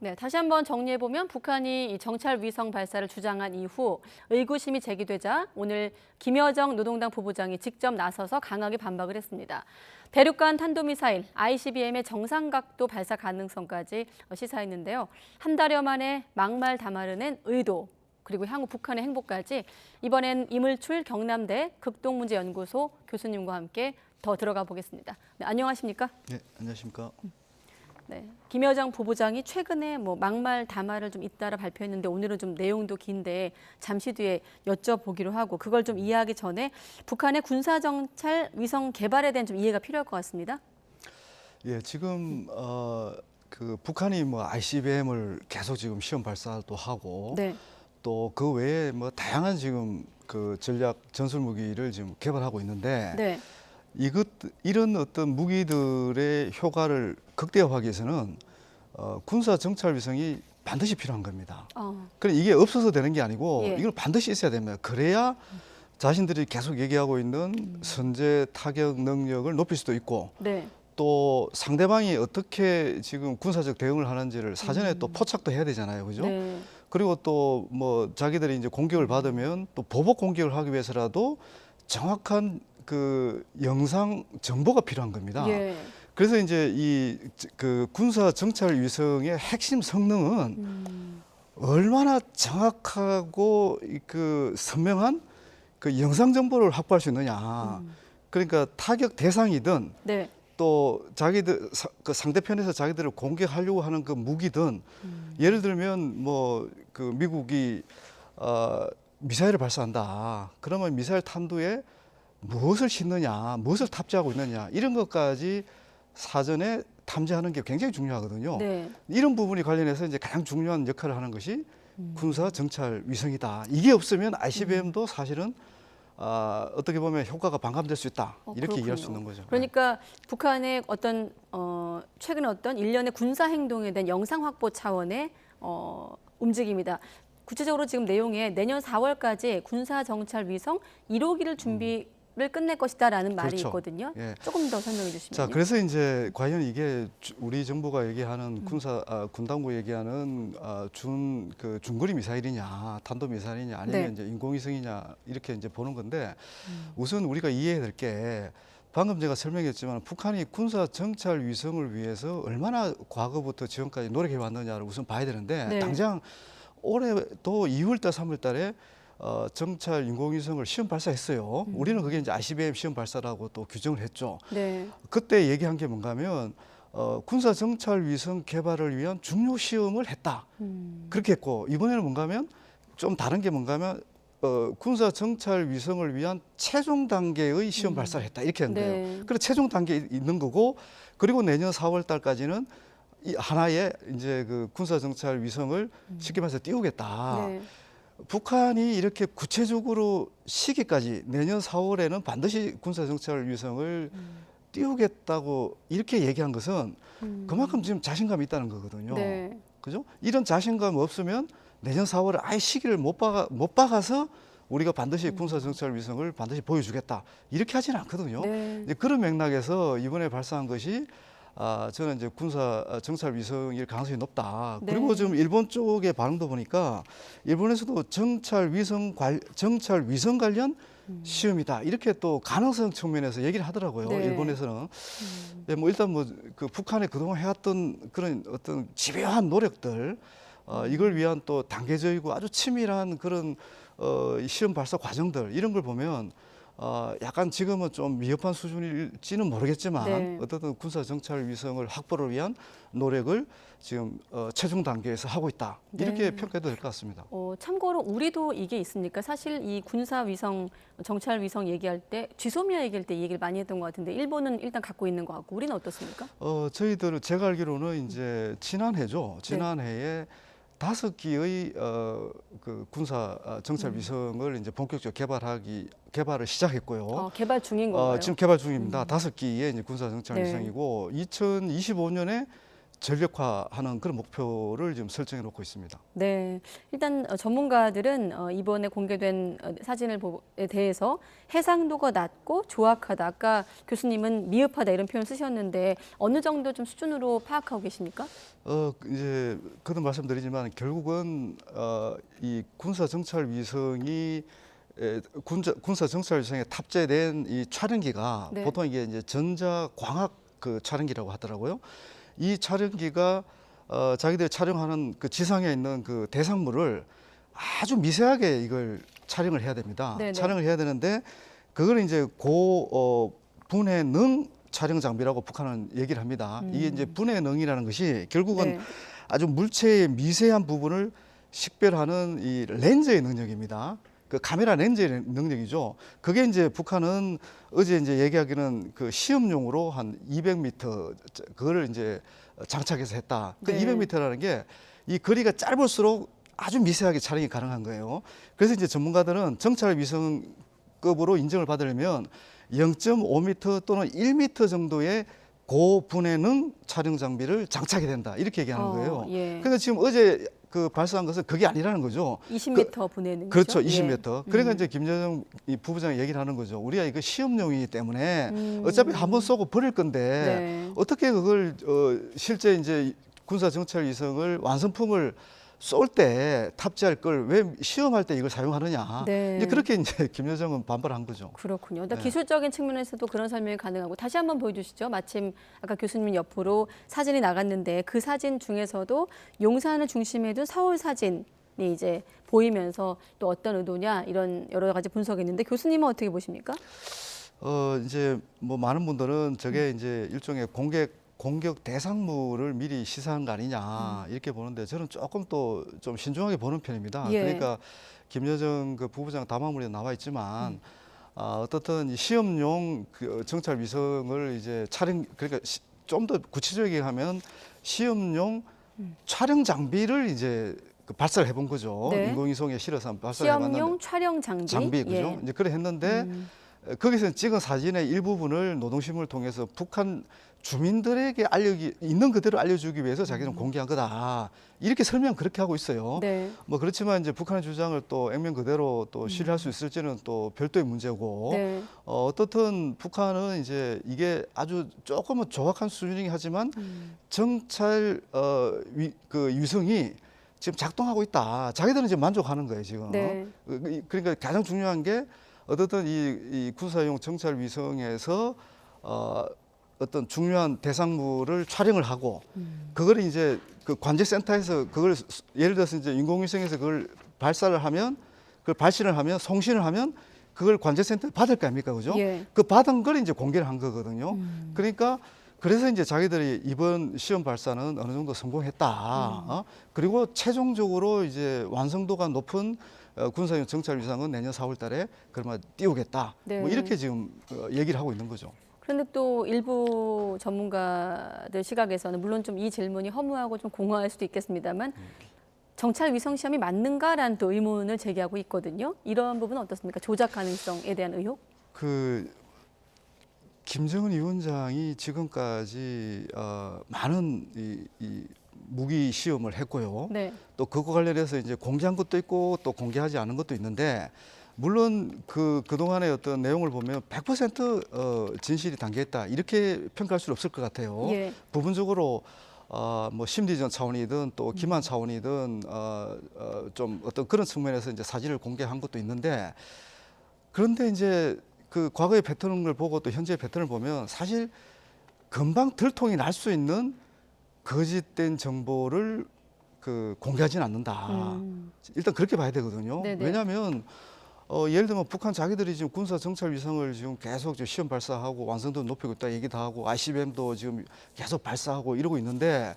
Speaker 1: 네, 다시 한번 정리해보면 북한이 이 정찰 위성 발사를 주장한 이후 의구심이 제기되자 오늘 김여정 노동당 부부장이 직접 나서서 강하게 반박을 했습니다. 대륙간 탄도미사일 ICBM의 정상각도 발사 가능성까지 시사했는데요. 한 달여 만에 막말 담아내는 의도, 그리고 향후 북한의 행보까지 이번엔 이물출 경남대 극동문제연구소 교수님과 함께 더 들어가 보겠습니다. 네, 안녕하십니까?
Speaker 14: 네, 안녕하십니까?
Speaker 1: 네, 김여정 부부장이 최근에 막말 담화를 좀 잇따라 발표했는데 오늘은 좀 내용도 긴데 잠시 뒤에 여쭤보기로 하고 그걸 좀 이해하기 전에 북한의 군사정찰 위성 개발에 대한 좀 이해가 필요할 것 같습니다.
Speaker 14: 예, 지금 그 북한이 ICBM을 계속 지금 시험 발사도 하고
Speaker 1: 네.
Speaker 14: 또 그 외에 다양한 지금 그 전략 전술 무기를 지금 개발하고 있는데
Speaker 1: 네.
Speaker 14: 이런 어떤 무기들의 효과를 극대화하기 위해서는 군사 정찰 위성이 반드시 필요한 겁니다. 그래 이게 없어서 되는 게 아니고
Speaker 1: 예.
Speaker 14: 이걸 반드시 있어야 됩니다. 그래야 자신들이 계속 얘기하고 있는 선제 타격 능력을 높일 수도 있고
Speaker 1: 네.
Speaker 14: 또 상대방이 어떻게 지금 군사적 대응을 하는지를 사전에 또 포착도 해야 되잖아요, 그죠?
Speaker 1: 네.
Speaker 14: 그리고 또 자기들이 이제 공격을 받으면 또 보복 공격을 하기 위해서라도 정확한 그 영상 정보가 필요한 겁니다.
Speaker 1: 예.
Speaker 14: 그래서 이제 이 그 군사 정찰 위성의 핵심 성능은 얼마나 정확하고 그 선명한 그 영상 정보를 확보할 수 있느냐. 그러니까 타격 대상이든
Speaker 1: 네.
Speaker 14: 또 자기들 그 상대편에서 자기들을 공격하려고 하는 그 무기든 예를 들면 그 미국이 미사일을 발사한다. 그러면 미사일 탄두에 무엇을 싣느냐, 무엇을 탑재하고 있느냐 이런 것까지 사전에 탐지하는 게 굉장히 중요하거든요.
Speaker 1: 네.
Speaker 14: 이런 부분이 관련해서 이제 가장 중요한 역할을 하는 것이 군사 정찰 위성이다. 이게 없으면 ICBM도 사실은 어떻게 보면 효과가 반감될 수 있다. 이렇게 이해할 수 있는 거죠.
Speaker 1: 그러니까 북한의 어떤 최근에 어떤 일련의 군사 행동에 대한 영상 확보 차원의 움직임이다. 구체적으로 지금 내용에 내년 4월까지 군사 정찰 위성 1호기를 준비를 끝낼 것이다라는 말이
Speaker 14: 그렇죠.
Speaker 1: 있거든요.
Speaker 14: 예.
Speaker 1: 조금 더 설명해 주시면요.
Speaker 14: 자, 그래서 이제 과연 이게 우리 정부가 얘기하는 군당부 얘기하는 중거리 미사일이냐, 탄도 미사일이냐, 아니면
Speaker 1: 네.
Speaker 14: 이제 인공위성이냐 이렇게 이제 보는 건데 우선 우리가 이해해야 될 게 방금 제가 설명했지만 북한이 군사 정찰 위성을 위해서 얼마나 과거부터 지금까지 노력해 왔느냐를 우선 봐야 되는데
Speaker 1: 네.
Speaker 14: 당장 올해 또 2월달, 3월달에 정찰 인공위성을 시험 발사했어요. 우리는 그게 이제 ICBM 시험 발사라고 또 규정을 했죠.
Speaker 1: 네.
Speaker 14: 그때 얘기한 게 뭔가 하면 군사 정찰 위성 개발을 위한 중요 시험을 했다. 그렇게 했고 이번에는 뭔가 하면 좀 다른 게 뭔가 하면 군사 정찰 위성을 위한 최종 단계의 시험 발사를 했다. 이렇게 한 거예요.
Speaker 1: 네.
Speaker 14: 그래서 최종 단계에 있는 거고 그리고 내년 4월 달까지는 이 하나의 이제 그 군사 정찰 위성을 쉽게 말해서 띄우겠다.
Speaker 1: 네.
Speaker 14: 북한이 이렇게 구체적으로 시기까지 내년 4월에는 반드시 군사 정찰 위성을 띄우겠다고 이렇게 얘기한 것은 그만큼 지금 자신감이 있다는 거거든요.
Speaker 1: 네.
Speaker 14: 그죠? 이런 자신감 없으면 내년 4월에 아예 시기를 못 박아서 우리가 반드시 군사 정찰 위성을 반드시 보여주겠다 이렇게 하지는 않거든요.
Speaker 1: 네.
Speaker 14: 이제 그런 맥락에서 이번에 발사한 것이 저는 이제 군사 정찰 위성일 가능성이 높다.
Speaker 1: 네.
Speaker 14: 그리고 지금 일본 쪽의 반응도 보니까 일본에서도 정찰 위성 관련 시험이다 이렇게 또 가능성 측면에서 얘기를 하더라고요.
Speaker 1: 네.
Speaker 14: 일본에서는 뭐 일단 뭐 그 북한에 그동안 해왔던 그런 어떤 집요한 노력들 이걸 위한 또 단계적이고 아주 치밀한 그런 시험 발사 과정들 이런 걸 보면 약간 지금은 좀 미흡한 수준일지는 모르겠지만
Speaker 1: 네.
Speaker 14: 어떻든 군사 정찰 위성을 확보를 위한 노력을 지금 최종 단계에서 하고 있다 이렇게
Speaker 1: 네.
Speaker 14: 평가해도 될 것 같습니다.
Speaker 1: 참고로 우리도 이게 있습니까? 사실 이 군사 위성, 정찰 위성 얘기할 때 지소미아 얘기할 때 이 얘기를 많이 했던 것 같은데 일본은 일단 갖고 있는 것 같고 우리는 어떻습니까?
Speaker 14: 저희들은 제가 알기로는 이제 지난해죠. 지난해에 5기의 그 군사 정찰 위성을 이제 본격적으로 개발을 시작했고요.
Speaker 1: 개발 중인 건가요?
Speaker 14: 지금 개발 중입니다. 5기의 이제 군사 정찰
Speaker 1: 네.
Speaker 14: 위성이고 2025년에 전력화하는 그런 목표를 지금 설정해 놓고 있습니다.
Speaker 1: 네, 일단 전문가들은 이번에 공개된 사진에 대해서 해상도가 낮고 조악하다. 아까 교수님은 미흡하다 이런 표현 쓰셨는데 어느 정도 좀 수준으로 파악하고 계십니까?
Speaker 14: 이제 그도 말씀드리지만 결국은 이 군사 정찰 위성이 군사 정찰 위성에 탑재된 이 촬영기가
Speaker 1: 네.
Speaker 14: 보통 이게 이제 전자 광학 그 촬영기라고 하더라고요. 이 촬영기가 자기들이 촬영하는 그 지상에 있는 그 대상물을 아주 미세하게 이걸 촬영을 해야 됩니다.
Speaker 1: 네네.
Speaker 14: 촬영을 해야 되는데 그걸 이제 분해 능 촬영 장비라고 북한은 얘기를 합니다. 이게 이제 분해 능이라는 것이 결국은
Speaker 1: 네.
Speaker 14: 아주 물체의 미세한 부분을 식별하는 이 렌즈의 능력입니다. 그 카메라 렌즈의 능력이죠. 그게 이제 북한은 어제 이제 얘기하기는 그 시험용으로 한 200m 그거를 이제 장착해서 했다. 그
Speaker 1: 네.
Speaker 14: 200m라는 게 이 거리가 짧을수록 아주 미세하게 촬영이 가능한 거예요. 그래서 이제 전문가들은 정찰 위성급으로 인정을 받으려면 0.5m 또는 1m 정도의 고분해능 촬영 장비를 장착해야 된다. 이렇게 얘기하는 거예요.
Speaker 1: 예.
Speaker 14: 그러니까 지금 어제 그 발사한 것은 그게 아니라는 거죠.
Speaker 1: 20m 보내는
Speaker 14: 그렇죠.
Speaker 1: 거죠?
Speaker 14: 20m.
Speaker 1: 예.
Speaker 14: 그러니까 이제 김여정 이 부부장이 얘기를 하는 거죠. 우리가 이거 시험용이기 때문에 어차피 한번 쏘고 버릴 건데
Speaker 1: 네.
Speaker 14: 어떻게 그걸 실제 이제 군사 정찰 위성을 완성품을 쏠 때 탑재할 걸 왜 시험할 때 이걸 사용하느냐.
Speaker 1: 네.
Speaker 14: 이제 그렇게 이제 김여정은 반발한 거죠.
Speaker 1: 그렇군요. 그러니까
Speaker 14: 네.
Speaker 1: 기술적인 측면에서도 그런 설명이 가능하고 다시 한번 보여주시죠. 마침 아까 교수님 옆으로 사진이 나갔는데 그 사진 중에서도 용산을 중심에 둔 서울 사진이 이제 보이면서 또 어떤 의도냐 이런 여러 가지 분석이 있는데 교수님은 어떻게 보십니까?
Speaker 14: 이제 뭐 많은 분들은 저게 이제 일종의 공격 대상물을 미리 시사한 거 아니냐 이렇게 보는데 저는 조금 또 좀 신중하게 보는 편입니다.
Speaker 1: 예.
Speaker 14: 그러니까 김여정 그 부부장 담화물에 나와 있지만 어떻든 이 시험용 그 정찰 위성을 이제 그러니까 좀 더 구체적이게 하면 시험용 촬영 장비를 이제 그 발사를 해본 거죠.
Speaker 1: 네.
Speaker 14: 인공위성에 실어서 발사를 해봤는데
Speaker 1: 시험용 촬영 장비.
Speaker 14: 그죠?
Speaker 1: 예.
Speaker 14: 이제 그래 했는데 거기서 찍은 사진의 일부분을 노동신문을 통해서 북한 주민들에게 있는 그대로 알려주기 위해서 자기는 공개한 거다. 이렇게 설명 그렇게 하고 있어요.
Speaker 1: 네.
Speaker 14: 뭐 그렇지만 이제 북한의 주장을 또 액면 그대로 또 신뢰할 수 있을지는 또 별도의 문제고.
Speaker 1: 네.
Speaker 14: 어떻든 북한은 이제 이게 아주 조금은 조악한 수준이긴 하지만 정찰 그 위성이 지금 작동하고 있다. 자기들은 이제 만족하는 거예요 지금.
Speaker 1: 네.
Speaker 14: 그러니까 가장 중요한 게 어떻든 이 군사용 정찰 위성에서 어떤 중요한 대상물을 촬영을 하고 그걸 이제 그 관제센터에서 그걸 예를 들어서 이제 인공위성에서 그걸 발사를 하면 그걸 발신을 하면 송신을 하면 그걸 관제센터에 받을 거 아닙니까, 그죠?
Speaker 1: 예.
Speaker 14: 그 받은 걸 이제 공개를 한 거거든요. 그러니까 그래서 이제 자기들이 이번 시험 발사는 어느 정도 성공했다. 그리고 최종적으로 이제 완성도가 높은 군사용 정찰 위성은 내년 4월달에 그러면 띄우겠다.
Speaker 1: 네.
Speaker 14: 뭐 이렇게 지금 얘기를 하고 있는 거죠.
Speaker 1: 그런데 또 일부 전문가들 시각에서는 물론 좀 이 질문이 허무하고 좀 공허할 수도 있겠습니다만 정찰 위성 시험이 맞는가라는 또 의문을 제기하고 있거든요. 이런 부분은 어떻습니까? 조작 가능성에 대한 의혹?
Speaker 14: 김정은 위원장이 지금까지 많은 무기 시험을 했고요.
Speaker 1: 네.
Speaker 14: 또 그거 관련해서 이제 공개한 것도 있고 또 공개하지 않은 것도 있는데 물론 그동안의 어떤 내용을 보면 100% 진실이 담겨 있다 이렇게 평가할 수는 없을 것 같아요.
Speaker 1: 예.
Speaker 14: 부분적으로 뭐 심리전 차원이든 또 기만 차원이든 좀 어떤 그런 측면에서 이제 사진을 공개한 것도 있는데 그런데 이제 그 과거의 패턴을 보고 또 현재의 패턴을 보면 사실 금방 들통이 날 수 있는 거짓된 정보를 공개하지는 않는다. 일단 그렇게 봐야 되거든요.
Speaker 1: 네네.
Speaker 14: 왜냐하면 예를 들면 북한 자기들이 지금 군사 정찰 위성을 지금 계속 시험 발사하고 완성도 높이고 있다 얘기도 하고 ICBM도 지금 계속 발사하고 이러고 있는데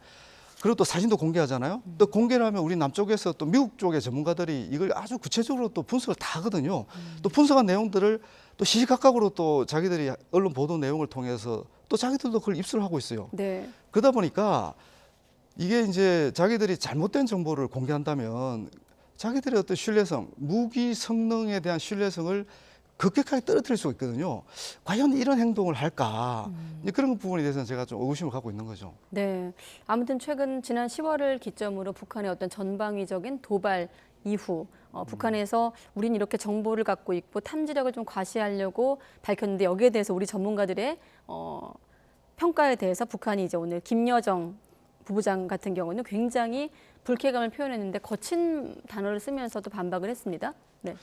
Speaker 14: 그리고 또 사진도 공개하잖아요. 또 공개를 하면 우리 남쪽에서 또 미국 쪽의 전문가들이 이걸 아주 구체적으로 또 분석을 다 하거든요. 또 분석한 내용들을 또 시시각각으로 또 자기들이 언론 보도 내용을 통해서 또 자기들도 그걸 입수를 하고 있어요.
Speaker 1: 네.
Speaker 14: 그러다 보니까 이게 이제 자기들이 잘못된 정보를 공개한다면 자기들의 어떤 신뢰성, 무기 성능에 대한 신뢰성을 급격하게 떨어뜨릴 수가 있거든요. 과연 이런 행동을 할까? 이제 그런 부분에 대해서는 제가 좀 의구심을 갖고 있는 거죠.
Speaker 1: 네. 아무튼 최근 지난 10월을 기점으로 북한의 어떤 전방위적인 도발 이후 북한에서 우린 이렇게 정보를 갖고 있고 탐지력을 좀 과시하려고 밝혔는데 여기에 대해서 우리 전문가들의 평가에 대해서 북한이 이제 오늘 김여정 부부장 같은 경우는 굉장히 불쾌감을 표현했는데 거친 단어를 쓰면서도 반박을 했습니다. 네.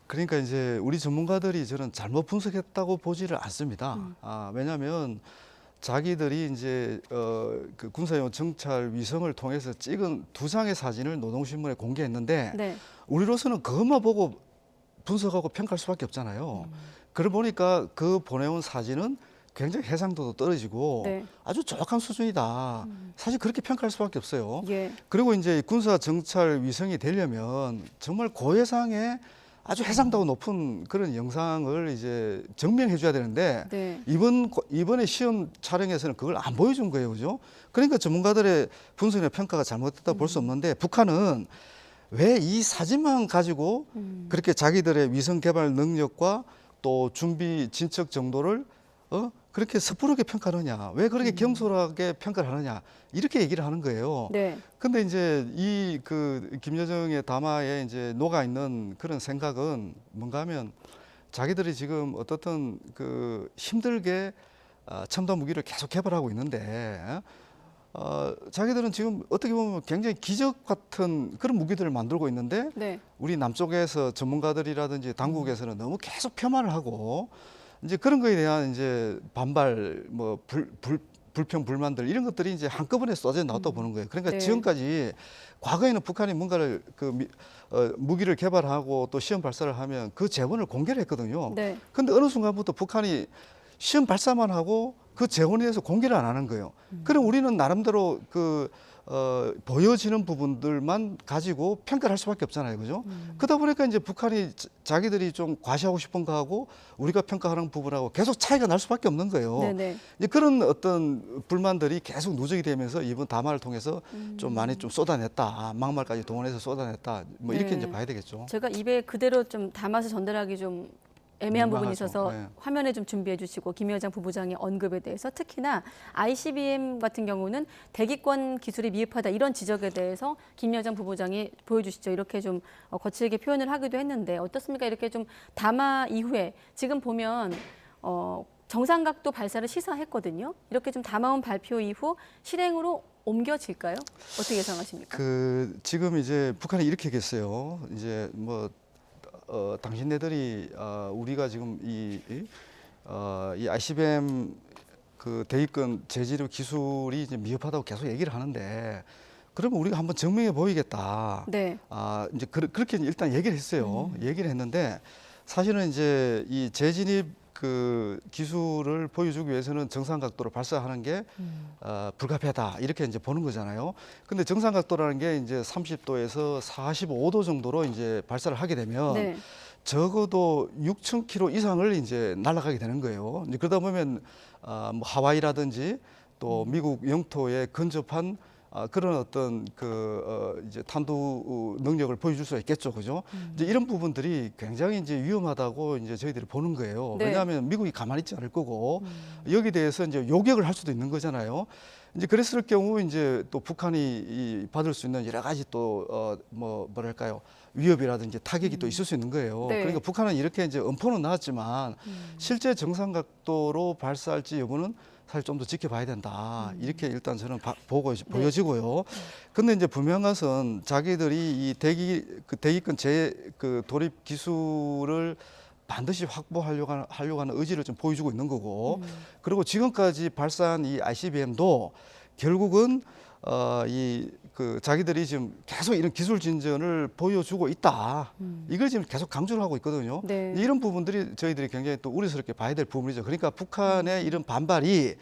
Speaker 14: 그러니까 이제 우리 전문가들이 저는 잘못 분석했다고 보지를 않습니다. 왜냐하면 자기들이 이제 그 군사용 정찰 위성을 통해서 찍은 2장의 사진을 노동신문에 공개했는데
Speaker 1: 네.
Speaker 14: 우리로서는 그것만 보고 분석하고 평가할 수밖에 없잖아요. 그러고 보니까 그 보내온 사진은 굉장히 해상도도 떨어지고
Speaker 1: 네.
Speaker 14: 아주 정확한 수준이다. 사실 그렇게 평가할 수밖에 없어요.
Speaker 1: 예.
Speaker 14: 그리고 이제 군사 정찰 위성이 되려면 정말 고해상의 아주 해상도가 높은 그런 영상을 이제 증명해 줘야 되는데
Speaker 1: 네.
Speaker 14: 이번에 시험 촬영에서는 그걸 안 보여준 거예요. 그죠? 그러니까 전문가들의 분석이나 평가가 잘못됐다 볼 수 없는데 북한은 왜 이 사진만 가지고 그렇게 자기들의 위성 개발 능력과 또 준비 진척 정도를 그렇게 섣부르게 평가하느냐, 왜 그렇게 경솔하게 평가를 하느냐, 이렇게 얘기를 하는 거예요.
Speaker 1: 네.
Speaker 14: 근데 이제 이 김여정의 담화에 이제 녹아 있는 그런 생각은 뭔가 하면 자기들이 지금 어떻든 힘들게 첨단 무기를 계속 개발하고 있는데 자기들은 지금 어떻게 보면 굉장히 기적 같은 그런 무기들을 만들고 있는데
Speaker 1: 네.
Speaker 14: 우리 남쪽에서 전문가들이라든지 당국에서는 너무 계속 폄하를 하고 이제 그런 거에 대한 이제 반발, 뭐 불평, 불만들 이런 것들이 이제 한꺼번에 쏟아져 나왔다고 보는 거예요. 그러니까
Speaker 1: 네.
Speaker 14: 지금까지 과거에는 북한이 뭔가를 무기를 개발하고 또 시험 발사를 하면 그 재원을 공개를 했거든요.
Speaker 1: 네.
Speaker 14: 근데 어느 순간부터 북한이 시험 발사만 하고 그 재원에 대해서 공개를 안 하는 거예요. 그럼 우리는 나름대로 보여지는 부분들만 가지고 평가를 할 수밖에 없잖아요. 그죠? 그러다 보니까 이제 북한이 자기들이 좀 과시하고 싶은 거하고 우리가 평가하는 부분하고 계속 차이가 날 수밖에 없는 거예요.
Speaker 1: 네네.
Speaker 14: 이제 그런 어떤 불만들이 계속 누적이 되면서 이번 담화를 통해서 좀 많이 좀 쏟아냈다. 막말까지 동원해서 쏟아냈다. 뭐 이렇게
Speaker 1: 네.
Speaker 14: 이제 봐야 되겠죠.
Speaker 1: 제가 입에 그대로 좀 담아서 전달하기 좀 애매한 부분이
Speaker 14: 민망하죠.
Speaker 1: 있어서
Speaker 14: 네.
Speaker 1: 화면에 좀 준비해 주시고 김여정 부부장의 언급에 대해서 특히나 ICBM 같은 경우는 대기권 기술이 미흡하다 이런 지적에 대해서 김여정 부부장이 보여주시죠. 이렇게 좀 거칠게 표현을 하기도 했는데 어떻습니까? 이렇게 좀 담화 이후에 지금 보면 정상각도 발사를 시사했거든요. 이렇게 좀 담화문 발표 이후 실행으로 옮겨질까요? 어떻게 예상하십니까?
Speaker 14: 지금 이제 북한이 이렇게 얘기했어요. 이제 뭐 당신네들이 우리가 지금 이 ICBM 대기권 재지류 기술이 이제 미흡하다고 계속 얘기를 하는데 그러면 우리가 한번 증명해 보이겠다.
Speaker 1: 네.
Speaker 14: 이제 그렇게 일단 얘기를 했어요. 얘기를 했는데 사실은 이제 이 재진입 기술을 보여주기 위해서는 정상 각도로 발사하는 게 불가피하다 이렇게 이제 보는 거잖아요. 근데 정상 각도라는 게 이제 30도에서 45도 정도로 이제 발사를 하게 되면
Speaker 1: 네.
Speaker 14: 적어도 6,000km 이상을 이제 날아가게 되는 거예요. 이제 그러다 보면 뭐 하와이라든지 또 미국 영토에 근접한 그런 어떤 이제 탄도 능력을 보여줄 수가 있겠죠, 그죠? 이제 이런 부분들이 굉장히 이제 위험하다고 이제 저희들이 보는 거예요.
Speaker 1: 네.
Speaker 14: 왜냐하면 미국이 가만히 있지 않을 거고 여기 대해서 이제 요격을 할 수도 있는 거잖아요. 이제 그랬을 경우 이제 또 북한이 받을 수 있는 여러 가지 또 뭐랄까요, 위협이라든지 타격이 또 있을 수 있는 거예요.
Speaker 1: 네.
Speaker 14: 그러니까 북한은 이렇게 이제 엄포는 나왔지만 실제 정상 각도로 발사할지 여부는 사실 좀 더 지켜봐야 된다. 이렇게 일단 저는 보여지고요. 근데 이제 분명한 것은 자기들이 이 대기권 돌입 기술을 반드시 확보하려고 하는 의지를 좀 보여주고 있는 거고, 그리고 지금까지 발사한 이 ICBM도 결국은 자기들이 지금 계속 이런 기술 진전을 보여주고 있다. 이걸 지금 계속 강조를 하고 있거든요.
Speaker 1: 네.
Speaker 14: 이런 부분들이 저희들이 굉장히 또 우려스럽게 봐야 될 부분이죠. 그러니까 북한의 이런 반발이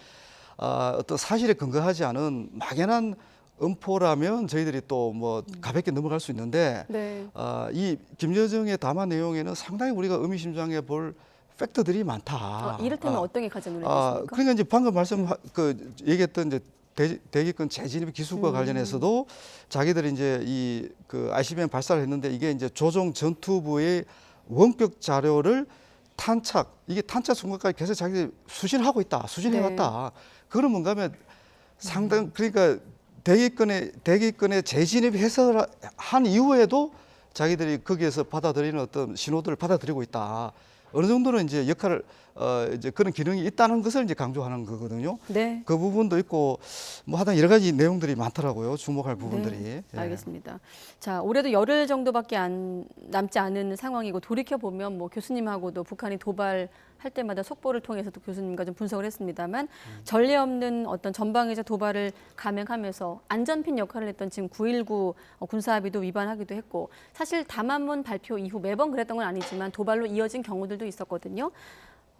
Speaker 14: 어떤 사실에 근거하지 않은 막연한 음포라면 저희들이 또 뭐 가볍게 넘어갈 수 있는데,
Speaker 1: 네.
Speaker 14: 이 김여정의 담화 내용에는 상당히 우리가 의미심장해 볼 팩터들이 많다.
Speaker 1: 이를테면 어떤 게 가장 눈에 띄십니까?
Speaker 14: 그러니까 이제 방금 얘기했던 이제 대기권 재진입 기술과 관련해서도 자기들이 이제 이 ICBM 발사를 했는데 이게 이제 조종 전투부의 원격 자료를 이게 탄착 순간까지 계속 자기들이 수신하고 있다, 수신해왔다. 그거는 뭔가 하면 상당, 그러니까 대기권에 재진입해서 한 이후에도 자기들이 거기에서 받아들이는 어떤 신호들을 받아들이고 있다. 어느 정도는 이제 역할을 이제 그런 기능이 있다는 것을 이제 강조하는 거거든요.
Speaker 1: 네.
Speaker 14: 그 부분도 있고 뭐 하여튼 여러 가지 내용들이 많더라고요. 주목할 부분들이.
Speaker 1: 네,
Speaker 14: 예.
Speaker 1: 알겠습니다. 자, 올해도 열흘 정도밖에 남지 않은 상황이고 돌이켜 보면 뭐 교수님하고도 북한이 도발할 때마다 속보를 통해서도 교수님과 좀 분석을 했습니다만 전례 없는 어떤 전방위적 도발을 감행하면서 안전핀 역할을 했던 지금 9.19 군사합의도 위반하기도 했고, 사실 담화문 발표 이후 매번 그랬던 건 아니지만 도발로 이어진 경우들도 있었거든요.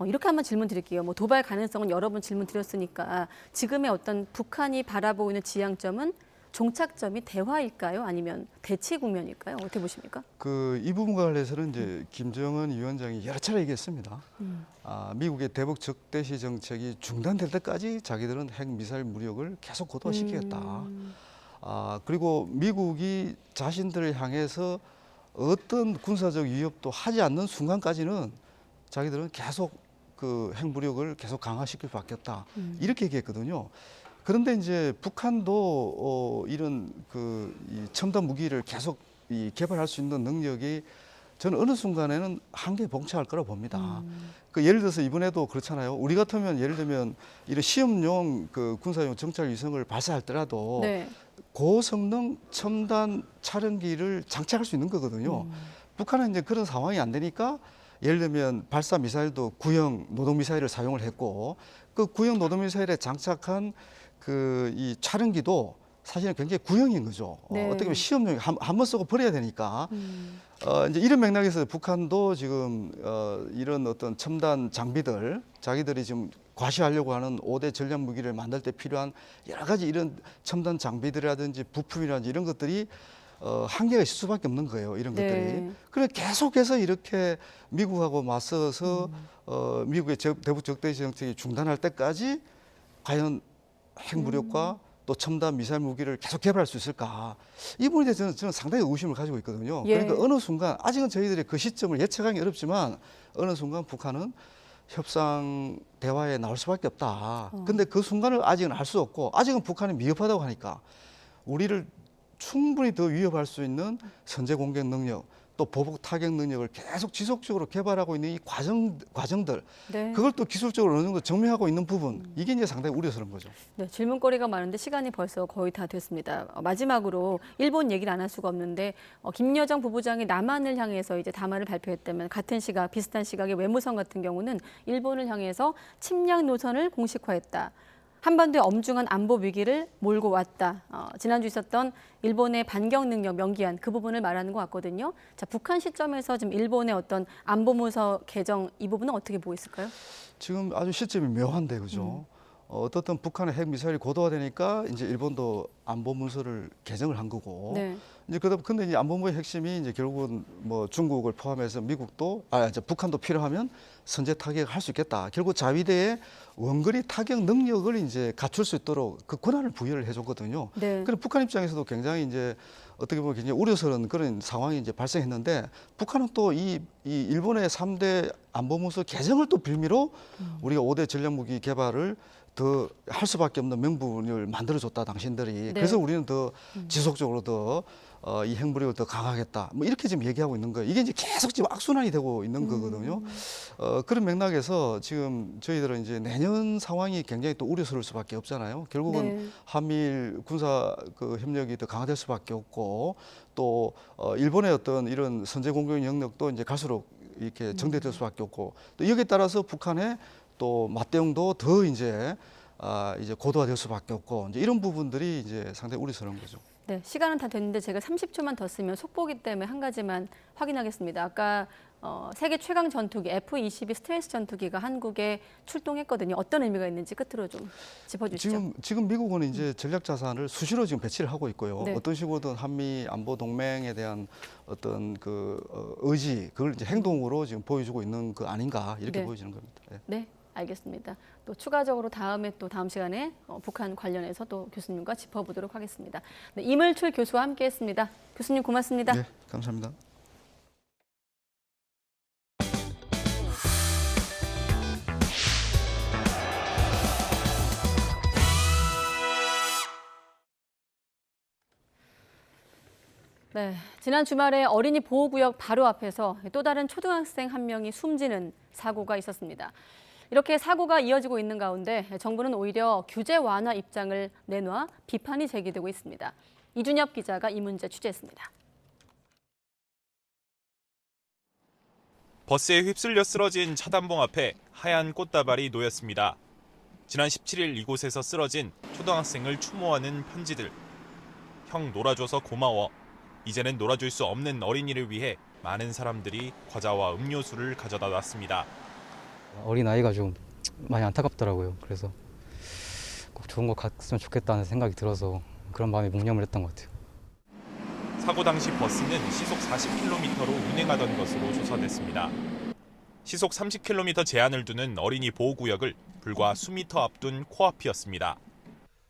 Speaker 1: 이렇게 한번 질문 드릴게요. 뭐 도발 가능성은 여러 번 질문 드렸으니까 지금의 어떤 북한이 바라보고 있는 지향점은 종착점이 대화일까요? 아니면 대치 국면일까요? 어떻게 보십니까?
Speaker 14: 이 부분과 관련해서는 이제 김정은 위원장이 여러 차례 얘기했습니다. 미국의 대북 적대시 정책이 중단될 때까지 자기들은 핵 미사일 무력을 계속 고도화시키겠다. 그리고 미국이 자신들을 향해서 어떤 군사적 위협도 하지 않는 순간까지는 자기들은 계속 핵 무력을 계속 강화시킬 수밖에 없다. 이렇게 얘기했거든요. 그런데 이제 북한도 이런 이 첨단 무기를 계속 개발할 수 있는 능력이 저는 어느 순간에는 한계에 봉착할 거라 봅니다. 예를 들어서 이번에도 그렇잖아요. 우리 같으면 예를 들면 이런 시험용 군사용 정찰 위성을 발사할 때라도
Speaker 1: 네.
Speaker 14: 고성능 첨단 촬영기를 장착할 수 있는 거거든요. 북한은 이제 그런 상황이 안 되니까 예를 들면 발사 미사일도 구형 노동 미사일을 사용을 했고, 그 구형 노동 미사일에 장착한 이 촬영기도 사실은 굉장히 구형인 거죠.
Speaker 1: 네.
Speaker 14: 어떻게 보면 시험용 한 번 쓰고 버려야 되니까. 이제 이런 맥락에서 북한도 지금 이런 어떤 첨단 장비들, 자기들이 지금 과시하려고 하는 5대 전략 무기를 만들 때 필요한 여러 가지 이런 첨단 장비들이라든지 부품이라든지 이런 것들이 한계가 있을 수밖에 없는 거예요. 이런
Speaker 1: 네.
Speaker 14: 것들이. 그래 계속해서 이렇게 미국하고 맞서서 미국의 대북 적대시 정책이 중단할 때까지 과연 핵 무력과 또 첨단 미사일 무기를 계속 개발할 수 있을까? 이 부분에 대해서 저는 상당히 의구심을 가지고 있거든요.
Speaker 1: 예.
Speaker 14: 그러니까 어느 순간, 아직은 저희들이 그 시점을 예측하기 어렵지만 어느 순간 북한은 협상 대화에 나올 수밖에 없다. 근데 그 순간을 아직은 알 수 없고, 아직은 북한이 미흡하다고 하니까 우리를 충분히 더 위협할 수 있는 선제 공격 능력, 또 보복 타격 능력을 계속 지속적으로 개발하고 있는 이 과정들,
Speaker 1: 네.
Speaker 14: 그걸 또 기술적으로 어느 정도 증명하고 있는 부분, 이게 이제 상당히 우려스러운 거죠.
Speaker 1: 네, 질문거리가 많은데 시간이 벌써 거의 다 됐습니다. 마지막으로 일본 얘기를 안 할 수가 없는데 김여정 부부장이 남한을 향해서 이제 담화를 발표했다면 같은 시각, 비슷한 시각의 외무성 같은 경우는 일본을 향해서 침략 노선을 공식화했다. 한반도의 엄중한 안보 위기를 몰고 왔다. 지난주 있었던 일본의 반격 능력 명기한 그 부분을 말하는 것 같거든요. 자, 북한 시점에서 지금 일본의 어떤 안보문서 개정 이 부분은 어떻게 보고 있을까요?
Speaker 14: 지금 아주 시점이 묘한데, 그죠? 어떻든 북한의 핵 미사일이 고도화되니까 이제 일본도 안보 문서를 개정을 한 거고.
Speaker 1: 네.
Speaker 14: 이제 근데 이제 안보문의 핵심이 이제 결국은 뭐 중국을 포함해서 미국도 이제 북한도 필요하면 선제 타격할 수 있겠다. 결국 자위대의 원거리 타격 능력을 이제 갖출 수 있도록 그 권한을 부여를 해줬거든요.
Speaker 1: 네.
Speaker 14: 그럼 북한 입장에서도 굉장히 이제 어떻게 보면 굉장히 우려스러운 그런 상황이 이제 발생했는데, 북한은 또 이 일본의 3대 안보문서 개정을 또 빌미로 우리가 5대 전략무기 개발을 더 할 수밖에 없는 명분을 만들어줬다 당신들이.
Speaker 1: 네.
Speaker 14: 그래서 우리는 더 지속적으로 더 이 행불력을 더 강화하겠다. 뭐 이렇게 지금 얘기하고 있는 거예요. 이게 이제 계속 지금 악순환이 되고 있는 거거든요. 그런 맥락에서 지금 저희들은 이제 내년 상황이 굉장히 또 우려스러울 수밖에 없잖아요. 결국은
Speaker 1: 네.
Speaker 14: 한미일 군사 그 협력이 더 강화될 수밖에 없고 또 일본의 어떤 이런 선제 공격 영역도 이제 갈수록 이렇게 정대될 수밖에 없고 또 여기에 따라서 북한의 또 맞대응도 더 이제 고도화될 수밖에 없고 이제 이런 부분들이 이제 상당히 우려스러운 거죠.
Speaker 1: 네, 시간은 다 됐는데 제가 30초만 더 쓰면 속보기 때문에 한 가지만 확인하겠습니다. 아까 세계 최강 전투기 F-22 스텔스 전투기가 한국에 출동했거든요. 어떤 의미가 있는지 끝으로 좀 짚어주시죠.
Speaker 14: 지금 미국은 이제 전략 자산을 수시로 지금 배치를 하고 있고요.
Speaker 1: 네.
Speaker 14: 어떤 식으로든 한미 안보 동맹에 대한 어떤 그 의지 그걸 이제 행동으로 지금 보여주고 있는 거 아닌가 이렇게
Speaker 1: 네.
Speaker 14: 보여지는 겁니다. 네.
Speaker 1: 네, 알겠습니다. 또 추가적으로 다음 시간에 북한 관련해서 또 교수님과 짚어보도록 하겠습니다. 네, 이물출 교수와 함께했습니다. 교수님 고맙습니다.
Speaker 14: 네, 감사합니다.
Speaker 1: 네, 지난 주말에 어린이 보호구역 바로 앞에서 또 다른 초등학생 한 명이 숨지는 사고가 있었습니다. 이렇게 사고가 이어지고 있는 가운데 정부는 오히려 규제 완화 입장을 내놔 비판이 제기되고 있습니다. 이준엽 기자가 이 문제 취재했습니다.
Speaker 15: 버스에 휩쓸려 쓰러진 차단봉 앞에 하얀 꽃다발이 놓였습니다. 지난 17일 이곳에서 쓰러진 초등학생을 추모하는 편지들. 형 놀아줘서 고마워. 이제는 놀아줄 수 없는 어린이를 위해 많은 사람들이 과자와 음료수를 가져다 놨습니다.
Speaker 16: 어린아이가 좀 많이 안타깝더라고요. 그래서 꼭 좋은 거 갔으면 좋겠다는 생각이 들어서 그런 마음에 묵념을 했던 것 같아요.
Speaker 15: 사고 당시 버스는 시속 40km로 운행하던 것으로 조사됐습니다. 시속 30km 제한을 두는 어린이 보호구역을 불과 수미터 앞둔 코앞이었습니다.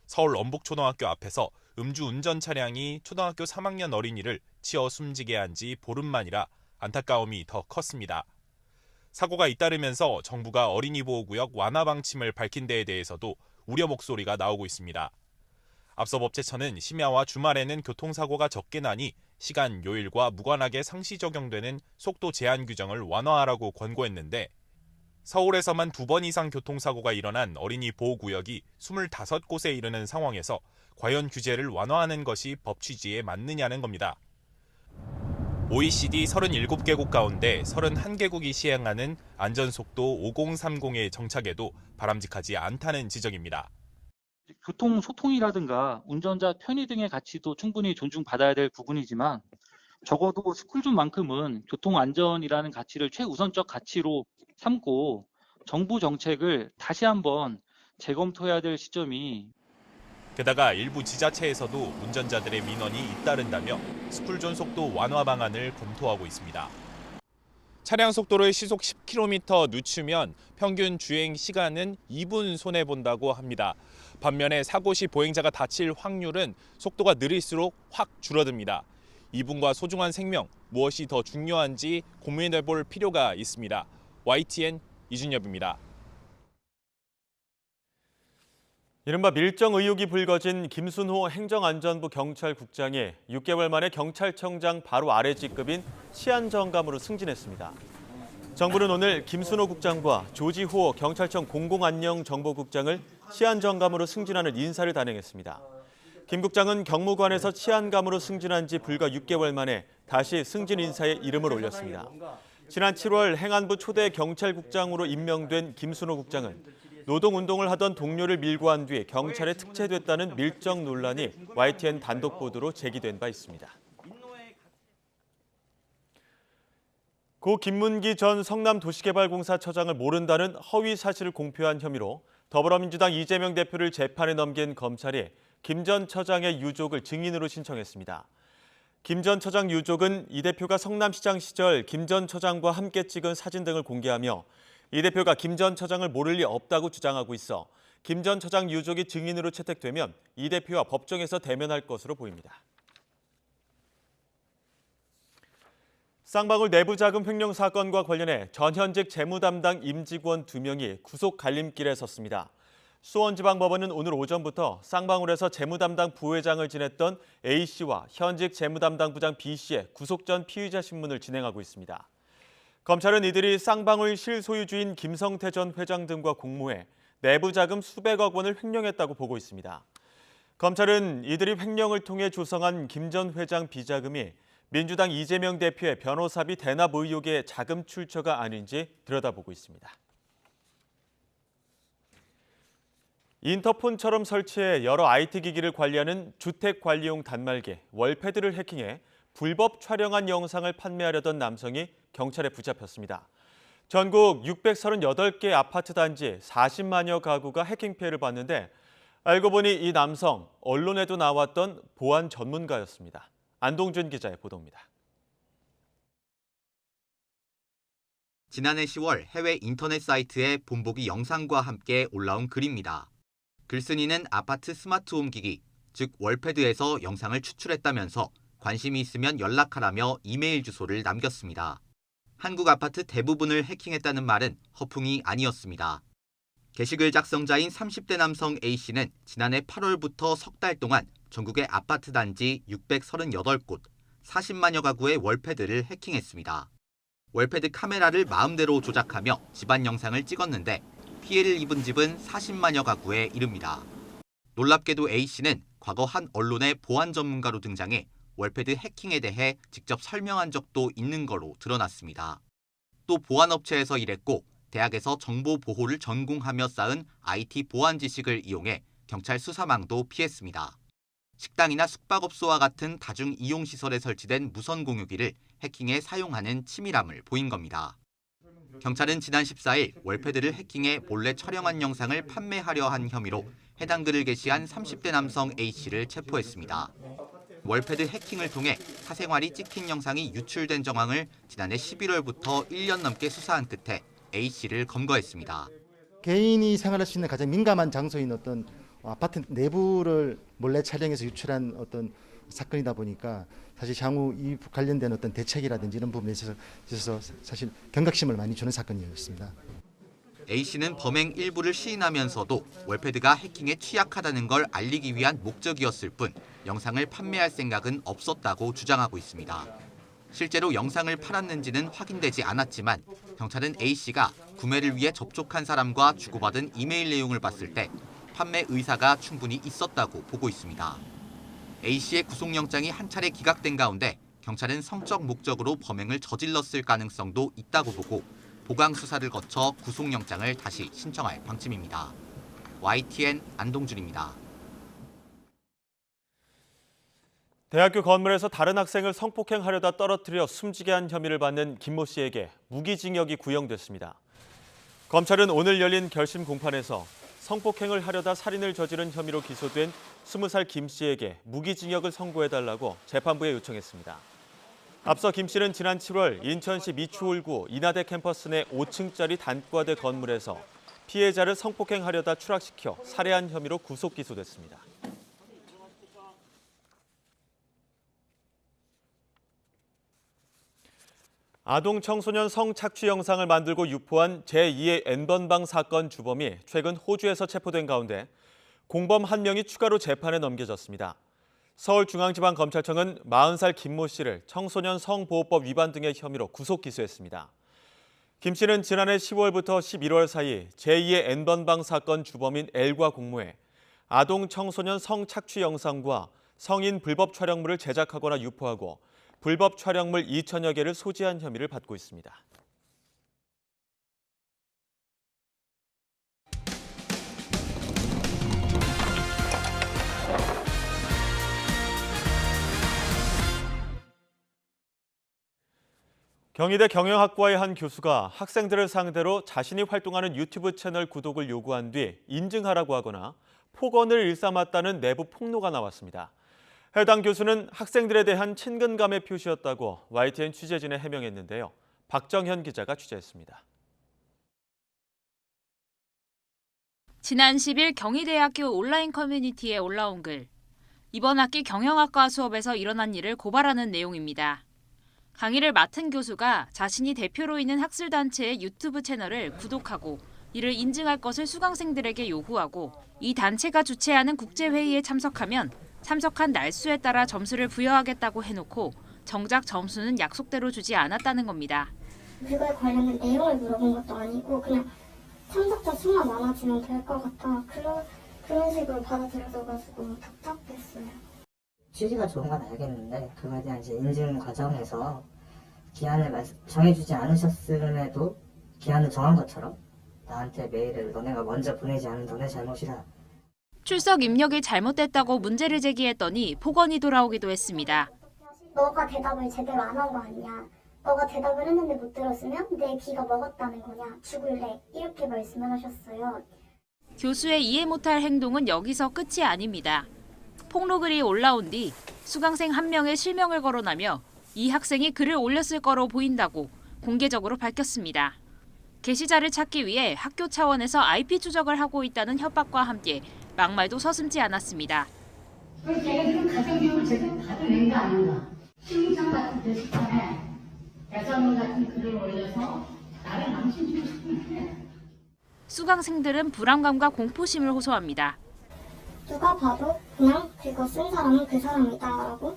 Speaker 15: 서울 엄북초등학교 앞에서 음주운전 차량이 초등학교 3학년 어린이를 치어 숨지게 한 지 보름 만이라 안타까움이 더 컸습니다. 사고가 잇따르면서 정부가 어린이 보호구역 완화 방침을 밝힌 데에 대해서도 우려 목소리가 나오고 있습니다. 앞서 법제처는 심야와 주말에는 교통사고가 적게 나니 시간 요일과 무관하게 상시 적용되는 속도 제한 규정을 완화하라고 권고했는데 서울에서만 2번 이상 교통사고가 일어난 어린이 보호구역이 25곳에 이르는 상황에서 과연 규제를 완화하는 것이 법 취지에 맞느냐는 겁니다. OECD 37개국 가운데 31개국이 시행하는 안전속도 5030의 정착에도 바람직하지 않다는 지적입니다.
Speaker 17: 교통 소통이라든가 운전자 편의 등의 가치도 충분히 존중받아야 될 부분이지만 적어도 스쿨존만큼은 교통 안전이라는 가치를 최우선적 가치로 삼고 정부 정책을 다시 한번 재검토해야 될 시점이
Speaker 15: 게다가 일부 지자체에서도 운전자들의 민원이 잇따른다며 스쿨존 속도 완화 방안을 검토하고 있습니다. 차량 속도를 시속 10km 늦추면 평균 주행 시간은 2분 손해본다고 합니다. 반면에 사고 시 보행자가 다칠 확률은 속도가 느릴수록 확 줄어듭니다. 이분과 소중한 생명, 무엇이 더 중요한지 고민해볼 필요가 있습니다. YTN 이준엽입니다.
Speaker 2: 이른바 밀정 의혹이 불거진 김순호 행정안전부 경찰국장이 6개월 만에 경찰청장 바로 아래 직급인 치안정감으로 승진했습니다. 정부는 오늘 김순호 국장과 조지호 경찰청 공공안녕정보국장을 치안정감으로 승진하는 인사를 단행했습니다. 김 국장은 경무관에서 치안감으로 승진한 지 불과 6개월 만에 다시 승진 인사에 이름을 올렸습니다. 지난 7월 행안부 초대 경찰국장으로 임명된 김순호 국장은 노동운동을 하던 동료를 밀고 한 뒤 경찰에 특채됐다는 밀정 논란이 YTN 단독 보도로 제기된 바 있습니다. 고 김문기 전 성남도시개발공사 처장을 모른다는 허위 사실을 공표한 혐의로 더불어민주당 이재명 대표를 재판에 넘긴 검찰이 김 전 처장의 유족을 증인으로 신청했습니다. 김 전 처장 유족은 이 대표가 성남시장 시절 김 전 처장과 함께 찍은 사진 등을 공개하며 이 대표가 김 전 처장을 모를 리 없다고 주장하고 있어 김 전 처장 유족이 증인으로 채택되면 이 대표와 법정에서 대면할 것으로 보입니다. 쌍방울 내부자금 횡령 사건과 관련해 전현직 재무담당 임직원 2명이 구속 갈림길에 섰습니다. 수원지방법원은 오늘 오전부터 쌍방울에서 재무담당 부회장을 지냈던 A씨와 현직 재무담당 부장 B씨의 구속 전 피의자 신문을 진행하고 있습니다. 검찰은 이들이 쌍방울 실소유주인 김성태 전 회장 등과 공모해 내부 자금 수백억 원을 횡령했다고 보고 있습니다. 검찰은 이들이 횡령을 통해 조성한 김 전 회장 비자금이 민주당 이재명 대표의 변호사비 대납 의혹의 자금 출처가 아닌지 들여다보고 있습니다. 인터폰처럼 설치해 여러 IT 기기를 관리하는 주택관리용 단말기 월패드를 해킹해 불법 촬영한 영상을 판매하려던 남성이 경찰에 붙잡혔습니다. 전국 638개 아파트 단지 40만여 가구가 해킹 피해를 봤는데 알고 보니 이 남성 언론에도 나왔던 보안 전문가였습니다. 안동준 기자의 보도입니다.
Speaker 18: 지난해 10월 해외 인터넷 사이트에 본보기 영상과 함께 올라온 글입니다. 글쓴이는 아파트 스마트홈 기기, 즉 월패드에서 영상을 추출했다면서 관심이 있으면 연락하라며 이메일 주소를 남겼습니다. 한국 아파트 대부분을 해킹했다는 말은 허풍이 아니었습니다. 게시글 작성자인 30대 남성 A씨는 지난해 8월부터 석 달 동안 전국의 아파트 단지 638곳, 40만여 가구의 월패드를 해킹했습니다. 월패드 카메라를 마음대로 조작하며 집안 영상을 찍었는데 피해를 입은 집은 40만여 가구에 이릅니다. 놀랍게도 A씨는 과거 한 언론의 보안 전문가로 등장해 월패드 해킹에 대해 직접 설명한 적도 있는 거로 드러났습니다. 또 보안업체에서 일했고 대학에서 정보 보호를 전공하며 쌓은 IT 보안 지식을 이용해 경찰 수사망도 피했습니다. 식당이나 숙박업소와 같은 다중 이용시설에 설치된 무선 공유기를 해킹에 사용하는 치밀함을 보인 겁니다. 경찰은 지난 14일 월패드를 해킹해 몰래 촬영한 영상을 판매하려 한 혐의로 해당 글을 게시한 30대 남성 A씨를 체포했습니다. 월패드 해킹을 통해 사생활이 찍힌 영상이 유출된 정황을 지난해 11월부터 1년 넘게 수사한 끝에 A씨를 검거했습니다.
Speaker 19: 개인이 생활할 수 있는 가장 민감한 장소인 어떤 아파트 내부를 몰래 촬영해서 유출한 어떤 사건이다 보니까 사실 향후 이 관련된 어떤 대책이라든지 이런 부분에 있어서 사실 경각심을 많이 주는 사건이었습니다.
Speaker 18: A씨는 범행 일부를 시인하면서도 월패드가 해킹에 취약하다는 걸 알리기 위한 목적이었을 뿐 영상을 판매할 생각은 없었다고 주장하고 있습니다. 실제로 영상을 팔았는지는 확인되지 않았지만 경찰은 A씨가 구매를 위해 접촉한 사람과 주고받은 이메일 내용을 봤을 때 판매 의사가 충분히 있었다고 보고 있습니다. A씨의 구속영장이 한 차례 기각된 가운데 경찰은 성적 목적으로 범행을 저질렀을 가능성도 있다고 보고 보강 수사를 거쳐 구속영장을 다시 신청할 방침입니다. YTN 안동준입니다.
Speaker 2: 대학교 건물에서 다른 학생을 성폭행하려다 떨어뜨려 숨지게 한 혐의를 받는 김모 씨에게 무기징역이 구형됐습니다. 검찰은 오늘 열린 결심 공판에서 성폭행을 하려다 살인을 저지른 혐의로 기소된 20살 김 씨에게 무기징역을 선고해달라고 재판부에 요청했습니다. 앞서 김 씨는 지난 7월 인천시 미추홀구 인하대 캠퍼스 내 5층짜리 단과대 건물에서 피해자를 성폭행하려다 추락시켜 살해한 혐의로 구속 기소됐습니다. 아동 청소년 성착취 영상을 만들고 유포한 제2의 N번방 사건 주범이 최근 호주에서 체포된 가운데 공범 한 명이 추가로 재판에 넘겨졌습니다. 서울중앙지방검찰청은 40살 김모 씨를 청소년 성보호법 위반 등의 혐의로 구속 기소했습니다. 김 씨는 지난해 10월부터 11월 사이 제2의 N번방 사건 주범인 L과 공모해 아동 청소년 성착취 영상과 성인 불법 촬영물을 제작하거나 유포하고 불법 촬영물 2천여 개를 소지한 혐의를 받고 있습니다. 경희대 경영학과의 한 교수가 학생들을 상대로 자신이 활동하는 유튜브 채널 구독을 요구한 뒤 인증하라고 하거나 폭언을 일삼았다는 내부 폭로가 나왔습니다. 해당 교수는 학생들에 대한 친근감의 표시였다고 YTN 취재진에 해명했는데요. 박정현 기자가 취재했습니다.
Speaker 20: 지난 10일 경희대학교 온라인 커뮤니티에 올라온 글. 이번 학기 경영학과 수업에서 일어난 일을 고발하는 내용입니다. 강의를 맡은 교수가 자신이 대표로 있는 학술단체의 유튜브 채널을 구독하고 이를 인증할 것을 수강생들에게 요구하고 이 단체가 주최하는 국제회의에 참석하면 참석한 날수에 따라 점수를 부여하겠다고 해놓고 정작 점수는 약속대로 주지 않았다는 겁니다.
Speaker 21: 그거에 관련된 내용을 물어본 것도 아니고 그냥 참석자 수만 많아지면 될 것 같아. 그런 식으로 받아들여져가지고 답답했어요.
Speaker 22: 취지가 좋은 건 알겠는데 그거에 대한 이제 인증 과정에서 기한을 정해주지 않으셨음에도 기한을 정한 것처럼 나한테 메일을 너네가 먼저 보내지 않은 너네 잘못이다.
Speaker 20: 출석 입력이 잘못됐다고 문제를 제기했더니 폭언이 돌아오기도 했습니다.
Speaker 21: 너가 대답을 제대로 안 한 거 아니야. 너가 대답을 했는데 못 들었으면 내 귀가 먹었다는 거냐. 죽을래. 이렇게 말씀을 하셨어요.
Speaker 20: 교수의 이해 못할 행동은 여기서 끝이 아닙니다. 폭로글이 올라온 뒤 수강생 한 명의 실명을 거론하며 이 학생이 글을 올렸을 거로 보인다고 공개적으로 밝혔습니다. 게시자를 찾기 위해 학교 차원에서 IP 추적을 하고 있다는 협박과 함께 막말도 서슴지 않았습니다.
Speaker 23: 걔네들은 가정교육을 제대로 받아낸 거 아닌가. 신문상 같은 게시판에 대사문 같은 글을 올려서 나를 망신주고 싶은데.
Speaker 20: 수강생들은 불안감과 공포심을 호소합니다.
Speaker 21: 누가 봐도 그냥 그거 쓴 사람은 그 사람이다라고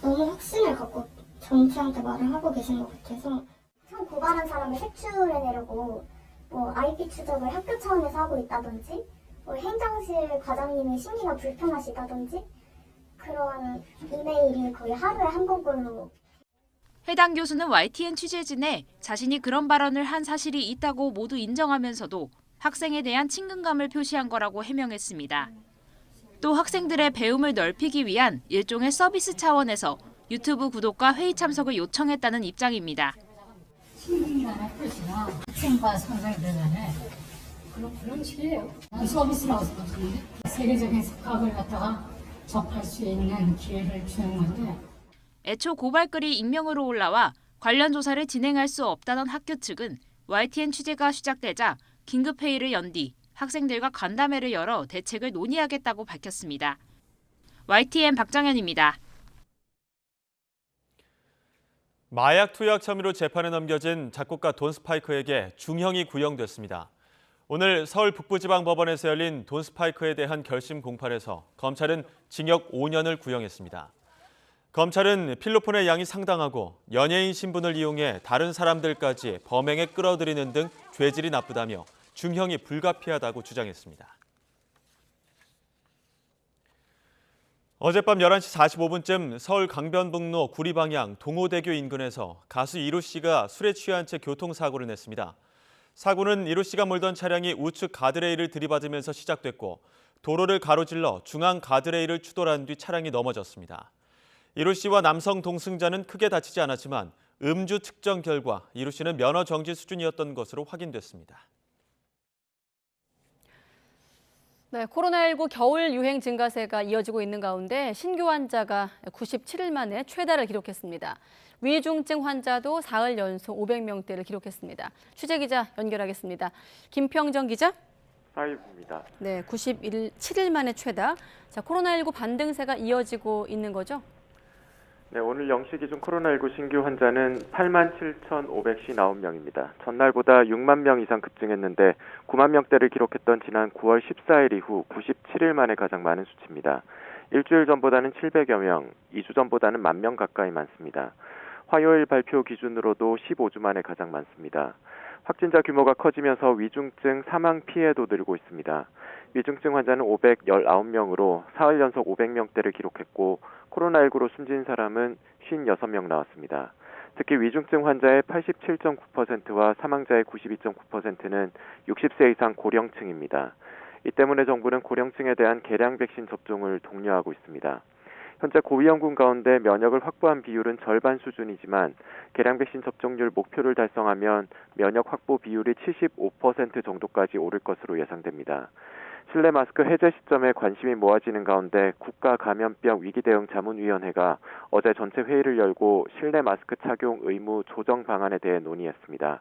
Speaker 21: 너무 확신을 갖고 정치한테 말을 하고 계신 것 같아서 참 고발한 사람을 색출해내려고 뭐 IP 추적을 학교 차원에서 하고 있다든지 뭐 행정실 과장님이 심기가 불편하시다든지 그런 이메일이 거의 하루에 한 번꼴로.
Speaker 20: 해당 교수는 YTN 취재진에 자신이 그런 발언을 한 사실이 있다고 모두 인정하면서도 학생에 대한 친근감을 표시한 거라고 해명했습니다. 또 학생들의 배움을 넓히기 위한 일종의 서비스 차원에서 유튜브 구독과 회의 참석을 요청했다는 입장입니다.
Speaker 23: 친근감의 표시나 학생과 선생들 간에 그런 식이에요. 서비스라고 생각하는데 세계적인 각을 갖다가 접할 수 있는 기회를 주는 건데.
Speaker 20: 애초 고발글이 익명으로 올라와 관련 조사를 진행할 수 없다던 학교 측은 YTN 취재가 시작되자 긴급회의를 연 뒤 학생들과 간담회를 열어 대책을 논의하겠다고 밝혔습니다. YTN 박정현입니다.
Speaker 2: 마약 투약 혐의로 재판에 넘겨진 작곡가 돈 스파이크에게 중형이 구형됐습니다. 오늘 서울 북부지방법원에서 열린 돈 스파이크에 대한 결심 공판에서 검찰은 징역 5년을 구형했습니다. 검찰은 필로폰의 양이 상당하고 연예인 신분을 이용해 다른 사람들까지 범행에 끌어들이는 등 죄질이 나쁘다며 중형이 불가피하다고 주장했습니다. 어젯밤 11시 45분쯤 서울 강변북로 구리 방향 동호대교 인근에서 가수 이루 씨가 술에 취한 채 교통사고를 냈습니다. 사고는 이루 씨가 몰던 차량이 우측 가드레일을 들이받으면서 시작됐고 도로를 가로질러 중앙 가드레일을 추돌한 뒤 차량이 넘어졌습니다. 이루 씨와 남성 동승자는 크게 다치지 않았지만 음주 측정 결과 이루 씨는 면허 정지 수준이었던 것으로 확인됐습니다.
Speaker 1: 네, 코로나19 겨울 유행 증가세가 이어지고 있는 가운데 신규 환자가 97일 만에 최다를 기록했습니다. 위중증 환자도 사흘 연속 500명대를 기록했습니다. 취재 기자 연결하겠습니다. 김평정 기자.
Speaker 24: 사입입니다.
Speaker 1: 네, 7일 만에 최다. 자, 코로나19 반등세가 이어지고 있는 거죠?
Speaker 24: 네, 오늘 0시 기준 코로나19 신규 환자는 87,559명입니다. 전날보다 6만 명 이상 급증했는데 9만 명대를 기록했던 지난 9월 14일 이후 97일 만에 가장 많은 수치입니다. 일주일 전보다는 700여 명, 2주 전보다는 1만 명 가까이 많습니다. 화요일 발표 기준으로도 15주 만에 가장 많습니다. 확진자 규모가 커지면서 위중증 사망 피해도 늘고 있습니다. 위중증 환자는 519명으로 사흘 연속 500명대를 기록했고 코로나19로 숨진 사람은 56명 나왔습니다. 특히 위중증 환자의 87.9%와 사망자의 92.9%는 60세 이상 고령층입니다. 이 때문에 정부는 고령층에 대한 개량 백신 접종을 독려하고 있습니다. 현재 고위험군 가운데 면역을 확보한 비율은 절반 수준이지만 개량 백신 접종률 목표를 달성하면 면역 확보 비율이 75% 정도까지 오를 것으로 예상됩니다. 실내 마스크 해제 시점에 관심이 모아지는 가운데 국가감염병 위기대응 자문위원회가 어제 전체 회의를 열고 실내 마스크 착용 의무 조정 방안에 대해 논의했습니다.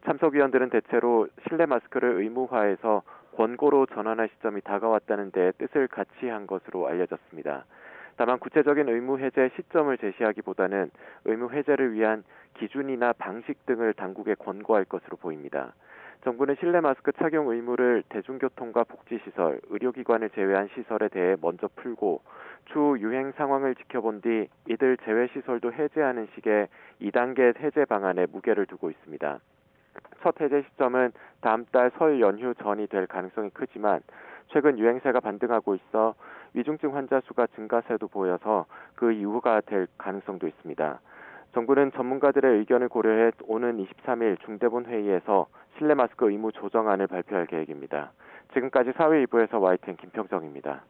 Speaker 24: 참석위원들은 대체로 실내 마스크를 의무화해서 권고로 전환할 시점이 다가왔다는 데 뜻을 같이 한 것으로 알려졌습니다. 다만 구체적인 의무 해제 시점을 제시하기보다는 의무 해제를 위한 기준이나 방식 등을 당국에 권고할 것으로 보입니다. 정부는 실내 마스크 착용 의무를 대중교통과 복지시설, 의료기관을 제외한 시설에 대해 먼저 풀고 추후 유행 상황을 지켜본 뒤 이들 제외 시설도 해제하는 식의 2단계 해제 방안에 무게를 두고 있습니다. 첫 해제 시점은 다음 달 설 연휴 전이 될 가능성이 크지만 최근 유행세가 반등하고 있어 위중증 환자 수가 증가세도 보여서 그 이후가 될 가능성도 있습니다. 정부는 전문가들의 의견을 고려해 오는 23일 중대본 회의에서 실내 마스크 의무 조정안을 발표할 계획입니다. 지금까지 사회 2부에서 YTN 김평정입니다.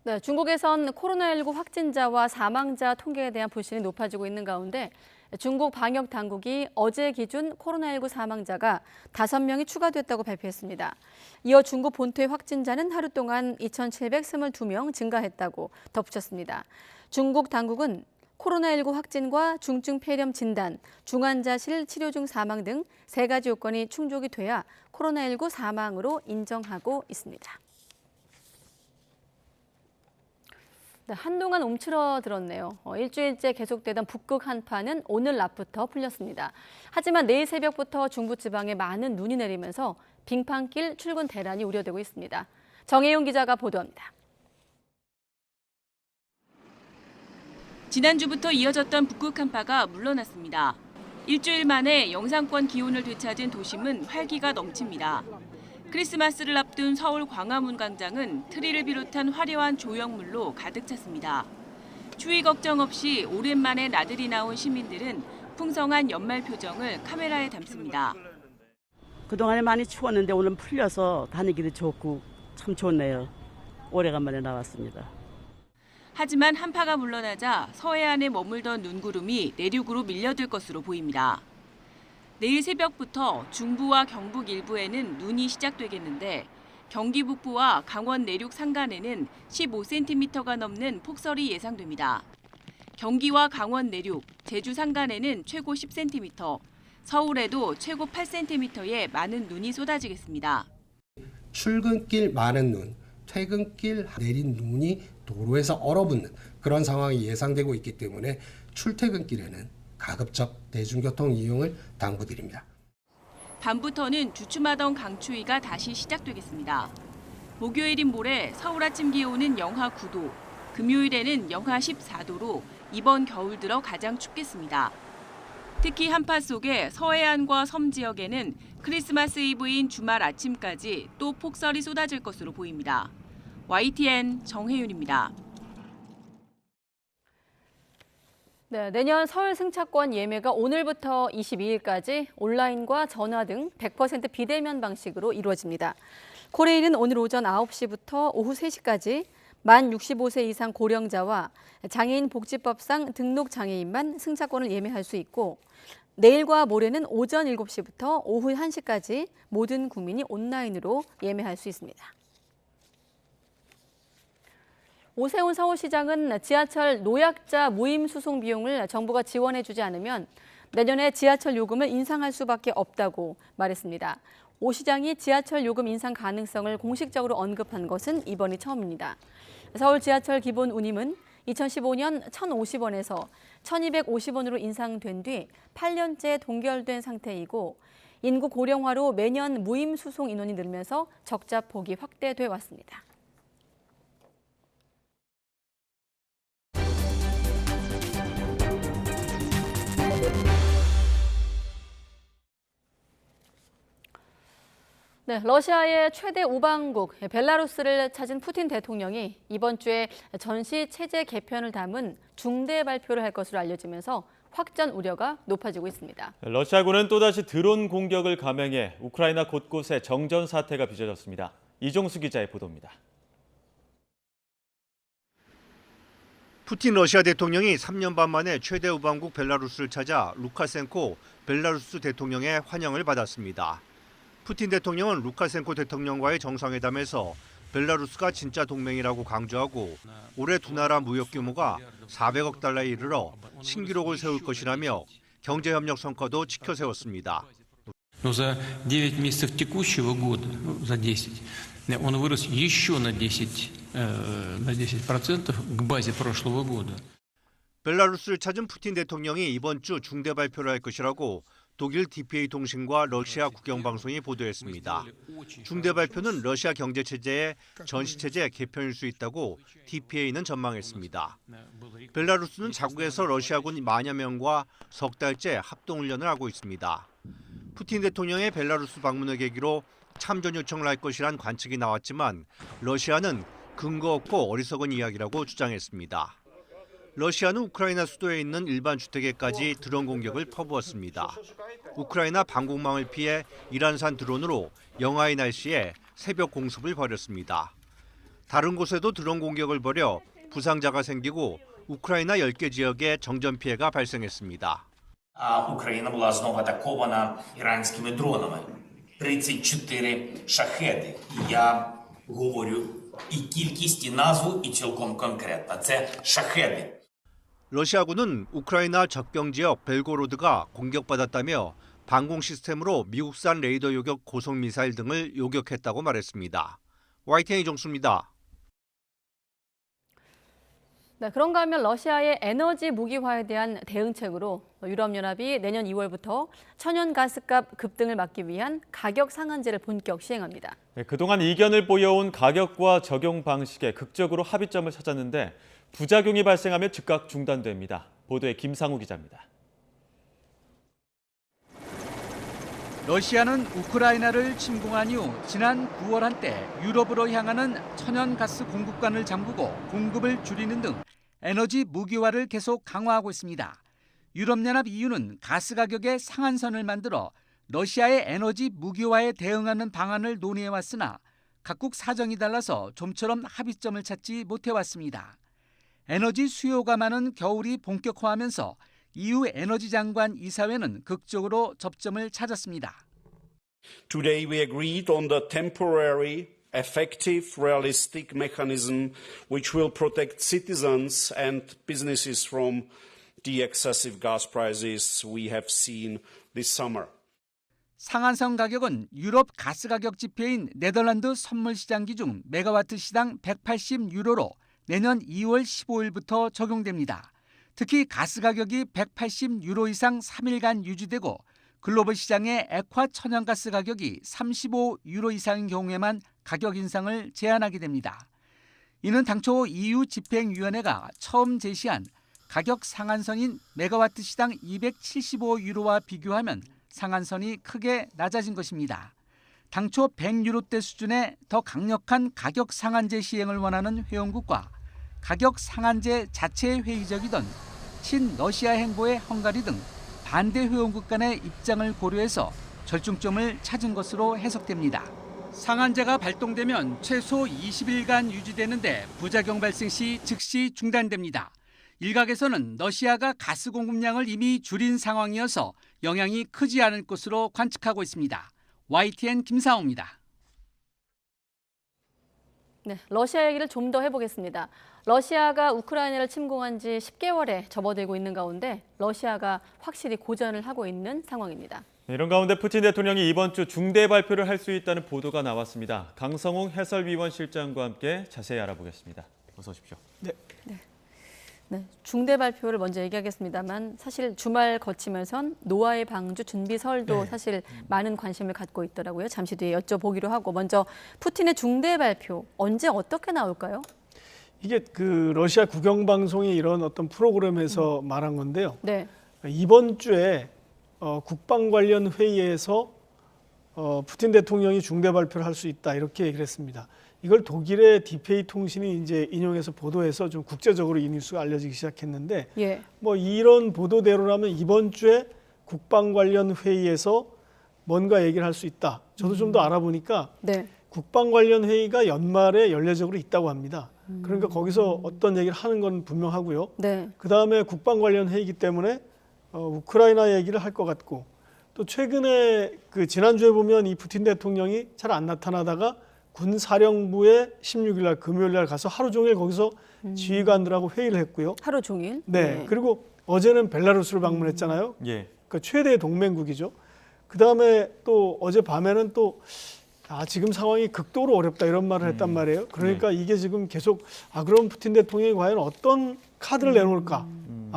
Speaker 1: 네, 중국에선 코로나19 확진자와 사망자 통계에 대한 불신이 높아지고 있는 가운데 중국 방역 당국이 어제 기준 코로나19 사망자가 5명이 추가됐다고 발표했습니다. 이어 중국 본토의 확진자는 하루 동안 2,722명 증가했다고 덧붙였습니다. 중국 당국은 코로나19 확진과 중증 폐렴 진단, 중환자실 치료 중 사망 등 3가지 요건이 충족이 돼야 코로나19 사망으로 인정하고 있습니다. 네, 한동안 움츠러들었네요. 일주일째 계속되던 북극 한파는 오늘 낮부터 풀렸습니다. 하지만 내일 새벽부터 중부지방에 많은 눈이 내리면서 빙판길 출근 대란이 우려되고 있습니다. 정혜용 기자가 보도합니다.
Speaker 20: 지난주부터 이어졌던 북극 한파가 물러났습니다. 일주일 만에 영상권 기온을 되찾은 도심은 활기가 넘칩니다. 크리스마스를 앞둔 서울 광화문 광장은 트리를 비롯한 화려한 조형물로 가득 찼습니다. 추위 걱정 없이 오랜만에 나들이 나온 시민들은 풍성한 연말 표정을 카메라에 담습니다.
Speaker 3: 그동안에 많이 추웠는데 오늘 풀려서 다니기도 좋고 참 좋네요. 오래간만에 나왔습니다.
Speaker 20: 하지만 한파가 물러나자 서해안에 머물던 눈구름이 내륙으로 밀려들 것으로 보입니다. 내일 새벽부터 중부와 경북 일부에는 눈이 시작되겠는데 경기 북부와 강원 내륙 산간에는 15cm가 넘는 폭설이 예상됩니다. 경기와 강원 내륙, 제주 산간에는 최고 10cm, 서울에도 최고 8cm의 많은 눈이 쏟아지겠습니다.
Speaker 4: 출근길 많은 눈, 퇴근길 내린 눈이 도로에서 얼어붙는 그런 상황이 예상되고 있기 때문에 출퇴근길에는 가급적 대중교통 이용을 당부드립니다.
Speaker 20: 밤부터는 주춤하던 강추위가 다시 시작되겠습니다. 목요일인 모레 서울 아침 기온은 영하 9도, 금요일에는 영하 14도로 이번 겨울 들어 가장 춥겠습니다. 특히 한파 속에 서해안과 섬 지역에는 크리스마스 이브인 주말 아침까지 또 폭설이 쏟아질 것으로 보입니다. YTN 정혜윤입니다.
Speaker 1: 네, 내년 설 승차권 예매가 오늘부터 22일까지 온라인과 전화 등 100% 비대면 방식으로 이루어집니다. 코레일은 오늘 오전 9시부터 오후 3시까지 만 65세 이상 고령자와 장애인 복지법상 등록 장애인만 승차권을 예매할 수 있고 내일과 모레는 오전 7시부터 오후 1시까지 모든 국민이 온라인으로 예매할 수 있습니다. 오세훈 서울시장은 지하철 노약자 무임 수송 비용을 정부가 지원해주지 않으면 내년에 지하철 요금을 인상할 수밖에 없다고 말했습니다. 오 시장이 지하철 요금 인상 가능성을 공식적으로 언급한 것은 이번이 처음입니다. 서울 지하철 기본 운임은 2015년 1,050원에서 1,250원으로 인상된 뒤 8년째 동결된 상태이고 인구 고령화로 매년 무임 수송 인원이 늘면서 적자 폭이 확대돼 왔습니다. 네, 러시아의 최대 우방국 벨라루스를 찾은 푸틴 대통령이 이번 주에 전시 체제 개편을 담은 중대 발표를 할 것으로 알려지면서 확전 우려가 높아지고 있습니다.
Speaker 2: 러시아군은 또다시 드론 공격을 감행해 우크라이나 곳곳에 정전 사태가 빚어졌습니다. 이종수 기자의 보도입니다.
Speaker 5: 푸틴 러시아 대통령이 3년 반 만에 최대 우방국 벨라루스를 찾아 루카센코 벨라루스 대통령의 환영을 받았습니다. 푸틴 대통령은 루카센코 대통령과의 정상회담에서 벨라루스가 진짜 동맹이라고 강조하고 올해 두 나라 무역 규모가 400억 달러에 이르러 신기록을 세울 것이라며 경제협력 성과도 지켜 세웠습니다.
Speaker 6: За 9 месяцев текущего года, за 10, он вырос еще на 10% к базе прошлого года.
Speaker 5: 벨라루스를 찾은 푸틴 대통령이 이번 주 중대 발표를 할 것이라고 독일 DPA 통신과 러시아 국영방송이 보도했습니다. 중대 발표는 러시아 경제체제의 전시체제 개편일 수 있다고 DPA는 전망했습니다. 벨라루스는 자국에서 러시아군 만여 명과 석 달째 합동훈련을 하고 있습니다. 푸틴 대통령의 벨라루스 방문을 계기로 참전 요청을 할 것이란 관측이 나왔지만 러시아는 근거 없고 어리석은 이야기라고 주장했습니다. 러시아는 우크라이나 수도에 있는 일반 주택에까지 드론 공격을 퍼부었습니다. 우크라이나 방공망을 피해 이란산 드론으로 영하의 날씨에 새벽 공습을 벌였습니다. 다른 곳에도 드론 공격을 벌여 부상자가 생기고 우크라이나 10개 지역에 정전 피해가 발생했습니다.
Speaker 7: Україна була знову атакована іранськими дронами. 34 шахеди. І я говорю і кількість, і назву, і цілком конкретно. Це шахеди.
Speaker 5: 러시아군은 우크라이나 적경 지역 벨고로드가 공격받았다며 방공 시스템으로 미국산 레이더 요격 고속 미사일 등을 요격했다고 말했습니다. YTN 이종수입니다.
Speaker 1: 네, 그런가 하면 러시아의 에너지 무기화에 대한 대응책으로 유럽연합이 내년 2월부터 천연가스값 급등을 막기 위한 가격 상한제를 본격 시행합니다.
Speaker 2: 네, 그동안 이견을 보여온 가격과 적용 방식에 극적으로 합의점을 찾았는데 부작용이 발생하면 즉각 중단됩니다. 보도에 김상우 기자입니다.
Speaker 8: 러시아는 우크라이나를 침공한 이후 지난 9월 한때 유럽으로 향하는 천연가스 공급관을 잠그고 공급을 줄이는 등 에너지 무기화를 계속 강화하고 있습니다. 유럽연합 EU는 가스 가격의 상한선을 만들어 러시아의 에너지 무기화에 대응하는 방안을 논의해왔으나 각국 사정이 달라서 좀처럼 합의점을 찾지 못해왔습니다. 에너지 수요가 많은 겨울이 본격화하면서 EU 에너지 장관 이사회는 극적으로 접점을 찾았습니다.
Speaker 10: Today we agreed on the temporary, effective, realistic mechanism which will protect citizens and businesses from the excessive gas prices we have seen this summer.
Speaker 8: 상한선 가격은 유럽 가스 가격 지표인 네덜란드 선물 시장 기준 메가와트 시당 180유로로 내년 2월 15일부터 적용됩니다. 특히 가스 가격이 180유로 이상 3일간 유지되고 글로벌 시장의 액화 천연가스 가격이 35유로 이상인 경우에만 가격 인상을 제한하게 됩니다. 이는 당초 EU 집행위원회가 처음 제시한 가격 상한선인 메가와트 시당 275유로와 비교하면 상한선이 크게 낮아진 것입니다. 당초 100유로대 수준의 더 강력한 가격 상한제 시행을 원하는 회원국과 가격 상한제 자체에 회의적이던 친러시아 행보의 헝가리 등 반대 회원국 간의 입장을 고려해서 절충점을 찾은 것으로 해석됩니다. 상한제가 발동되면 최소 20일간 유지되는데 부작용 발생 시 즉시 중단됩니다. 일각에서는 러시아가 가스 공급량을 이미 줄인 상황이어서 영향이 크지 않을 것으로 관측하고 있습니다. YTN 김상우입니다.
Speaker 1: 네, 러시아 얘기를 좀 더 해보겠습니다. 러시아가 우크라이나를 침공한 지 10개월에 접어들고 있는 가운데 러시아가 확실히 고전을 하고 있는 상황입니다.
Speaker 2: 이런 가운데 푸틴 대통령이 이번 주 중대 발표를 할 수 있다는 보도가 나왔습니다. 강성웅 해설위원 실장과 함께 자세히 알아보겠습니다. 어서 오십시오.
Speaker 1: 네, 중대 발표를 먼저 얘기하겠습니다만 사실 주말 거치면선 노아의 방주 준비설도 사실 많은 관심을 갖고 있더라고요. 잠시 뒤에 여쭤보기로 하고 먼저 푸틴의 중대 발표 언제 어떻게 나올까요?
Speaker 11: 이게 그 러시아 국영방송이 이런 어떤 프로그램에서 말한 건데요.
Speaker 1: 네.
Speaker 11: 이번 주에 국방 관련 회의에서 푸틴 대통령이 중대 발표를 할 수 있다 이렇게 얘기를 했습니다. 이걸 독일의 DPA 통신이 이제 인용해서 보도해서 좀 국제적으로 이 뉴스가 알려지기 시작했는데, 뭐 이런 보도대로라면 이번 주에 국방 관련 회의에서 뭔가 얘기를 할 수 있다. 저도 좀 더 알아보니까 국방 관련 회의가 연말에 연례적으로 있다고 합니다. 그러니까 거기서 어떤 얘기를 하는 건 분명하고요. 그 다음에 국방 관련 회의이기 때문에 우크라이나 얘기를 할 것 같고, 또 최근에 그 지난주에 보면 이 푸틴 대통령이 잘 안 나타나다가 군사령부에 16일 날 금요일 날 가서 하루 종일 거기서 지휘관들하고 회의를 했고요.
Speaker 1: 하루 종일?
Speaker 11: 네. 그리고 어제는 벨라루스를 방문했잖아요. 그러니까 최대 동맹국이죠. 그다음에 또 어제 밤에는 또 지금 상황이 극도로 어렵다 이런 말을 했단 말이에요. 그러니까 이게 지금 계속 그럼 푸틴 대통령이 과연 어떤 카드를 내놓을까?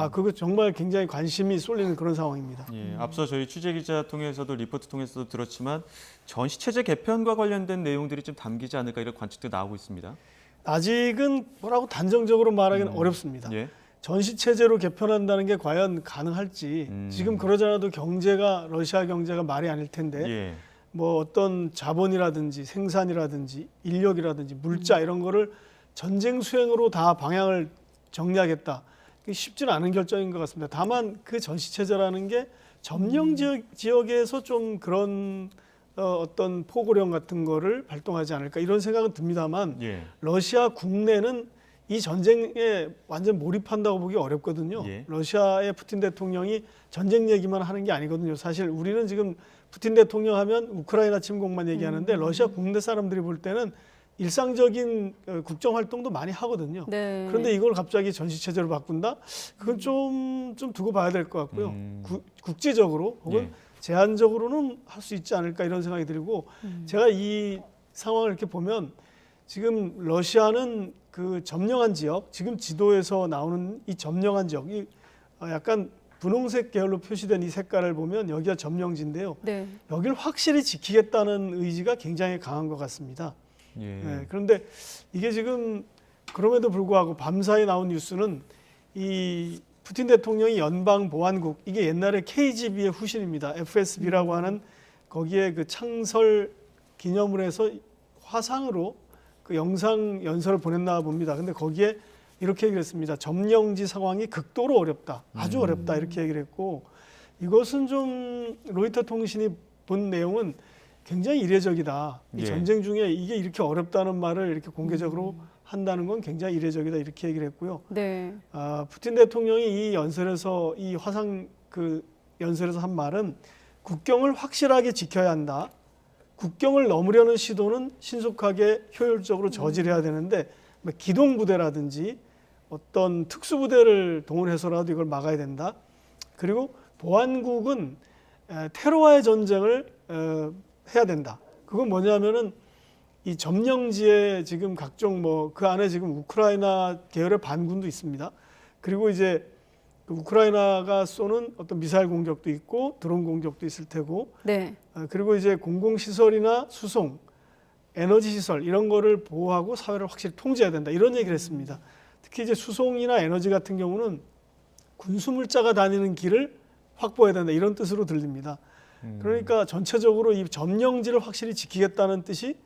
Speaker 11: 그거 정말 굉장히 관심이 쏠리는 그런 상황입니다.
Speaker 2: 예, 앞서 저희 취재 기자 통해서도 리포트 통해서도 들었지만 전시 체제 개편과 관련된 내용들이 좀 담기지 않을까 이런 관측도 나오고 있습니다.
Speaker 11: 아직은 뭐라고 단정적으로 말하기는 어렵습니다.
Speaker 2: 예.
Speaker 11: 전시 체제로 개편한다는 게 과연 가능할지 지금 그러지 않아도 러시아 경제가 말이 아닐 텐데
Speaker 2: 예.
Speaker 11: 뭐 어떤 자본이라든지 생산이라든지 인력이라든지 물자 이런 거를 전쟁 수행으로 다 방향을 정리하겠다. 쉽지는 않은 결정인 것 같습니다. 다만 그 전시 체제라는 게 점령 지역에서 좀 그런 어떤 포고령 같은 거를 발동하지 않을까 이런 생각은 듭니다만
Speaker 2: 예.
Speaker 11: 러시아 국내는 이 전쟁에 완전 몰입한다고 보기 어렵거든요.
Speaker 2: 예.
Speaker 11: 러시아의 푸틴 대통령이 전쟁 얘기만 하는 게 아니거든요. 사실 우리는 지금 푸틴 대통령 하면 우크라이나 침공만 얘기하는데 러시아 국내 사람들이 볼 때는 일상적인 국정 활동도 많이 하거든요.
Speaker 1: 네.
Speaker 11: 그런데 이걸 갑자기 전시 체제로 바꾼다? 그건 좀 두고 봐야 될 것 같고요. 국제적으로 혹은
Speaker 2: 예.
Speaker 11: 제한적으로는 할 수 있지 않을까 이런 생각이 들고 제가 이 상황을 이렇게 보면 지금 러시아는 그 점령한 지역, 지금 지도에서 나오는 이 점령한 지역, 이 약간 분홍색 계열로 표시된 이 색깔을 보면 여기가 점령지인데요.
Speaker 1: 네.
Speaker 11: 여기를 확실히 지키겠다는 의지가 굉장히 강한 것 같습니다.
Speaker 2: 예.
Speaker 11: 네, 그런데 이게 지금 그럼에도 불구하고 밤사이 나온 뉴스는 이 푸틴 대통령이 연방보안국, 이게 옛날에 KGB의 후신입니다. FSB라고 하는 거기에 그 창설 기념을 해서 화상으로 그 영상 연설을 보냈나 봅니다. 근데 거기에 이렇게 얘기를 했습니다. 점령지 상황이 극도로 어렵다. 아주 어렵다. 이렇게 얘기를 했고 이것은 좀 로이터 통신이 본 내용은 굉장히 이례적이다. 이
Speaker 2: 예.
Speaker 11: 전쟁 중에 이게 이렇게 어렵다는 말을 이렇게 공개적으로 한다는 건 굉장히 이례적이다. 이렇게 얘기를 했고요.
Speaker 1: 네.
Speaker 11: 푸틴 대통령이 이 연설에서 이 화상 그 연설에서 한 말은 국경을 확실하게 지켜야 한다. 국경을 넘으려는 시도는 신속하게 효율적으로 저지해야 되는데 뭐 기동부대라든지 어떤 특수부대를 동원해서라도 이걸 막아야 된다. 그리고 보안국은 테러와의 전쟁을 해야 된다. 그건 뭐냐면은 이 점령지에 지금 각종 뭐 그 안에 지금 우크라이나 계열의 반군도 있습니다. 그리고 이제 그 우크라이나가 쏘는 어떤 미사일 공격도 있고 드론 공격도 있을 테고,
Speaker 1: 네.
Speaker 11: 그리고 이제 공공시설이나 수송, 에너지 시설 이런 거를 보호하고 사회를 확실히 통제해야 된다. 이런 얘기를 했습니다. 특히 이제 수송이나 에너지 같은 경우는 군수물자가 다니는 길을 확보해야 된다. 이런 뜻으로 들립니다. 그러니까 전체적으로 이 점령지를 확실히 지키겠다는 뜻이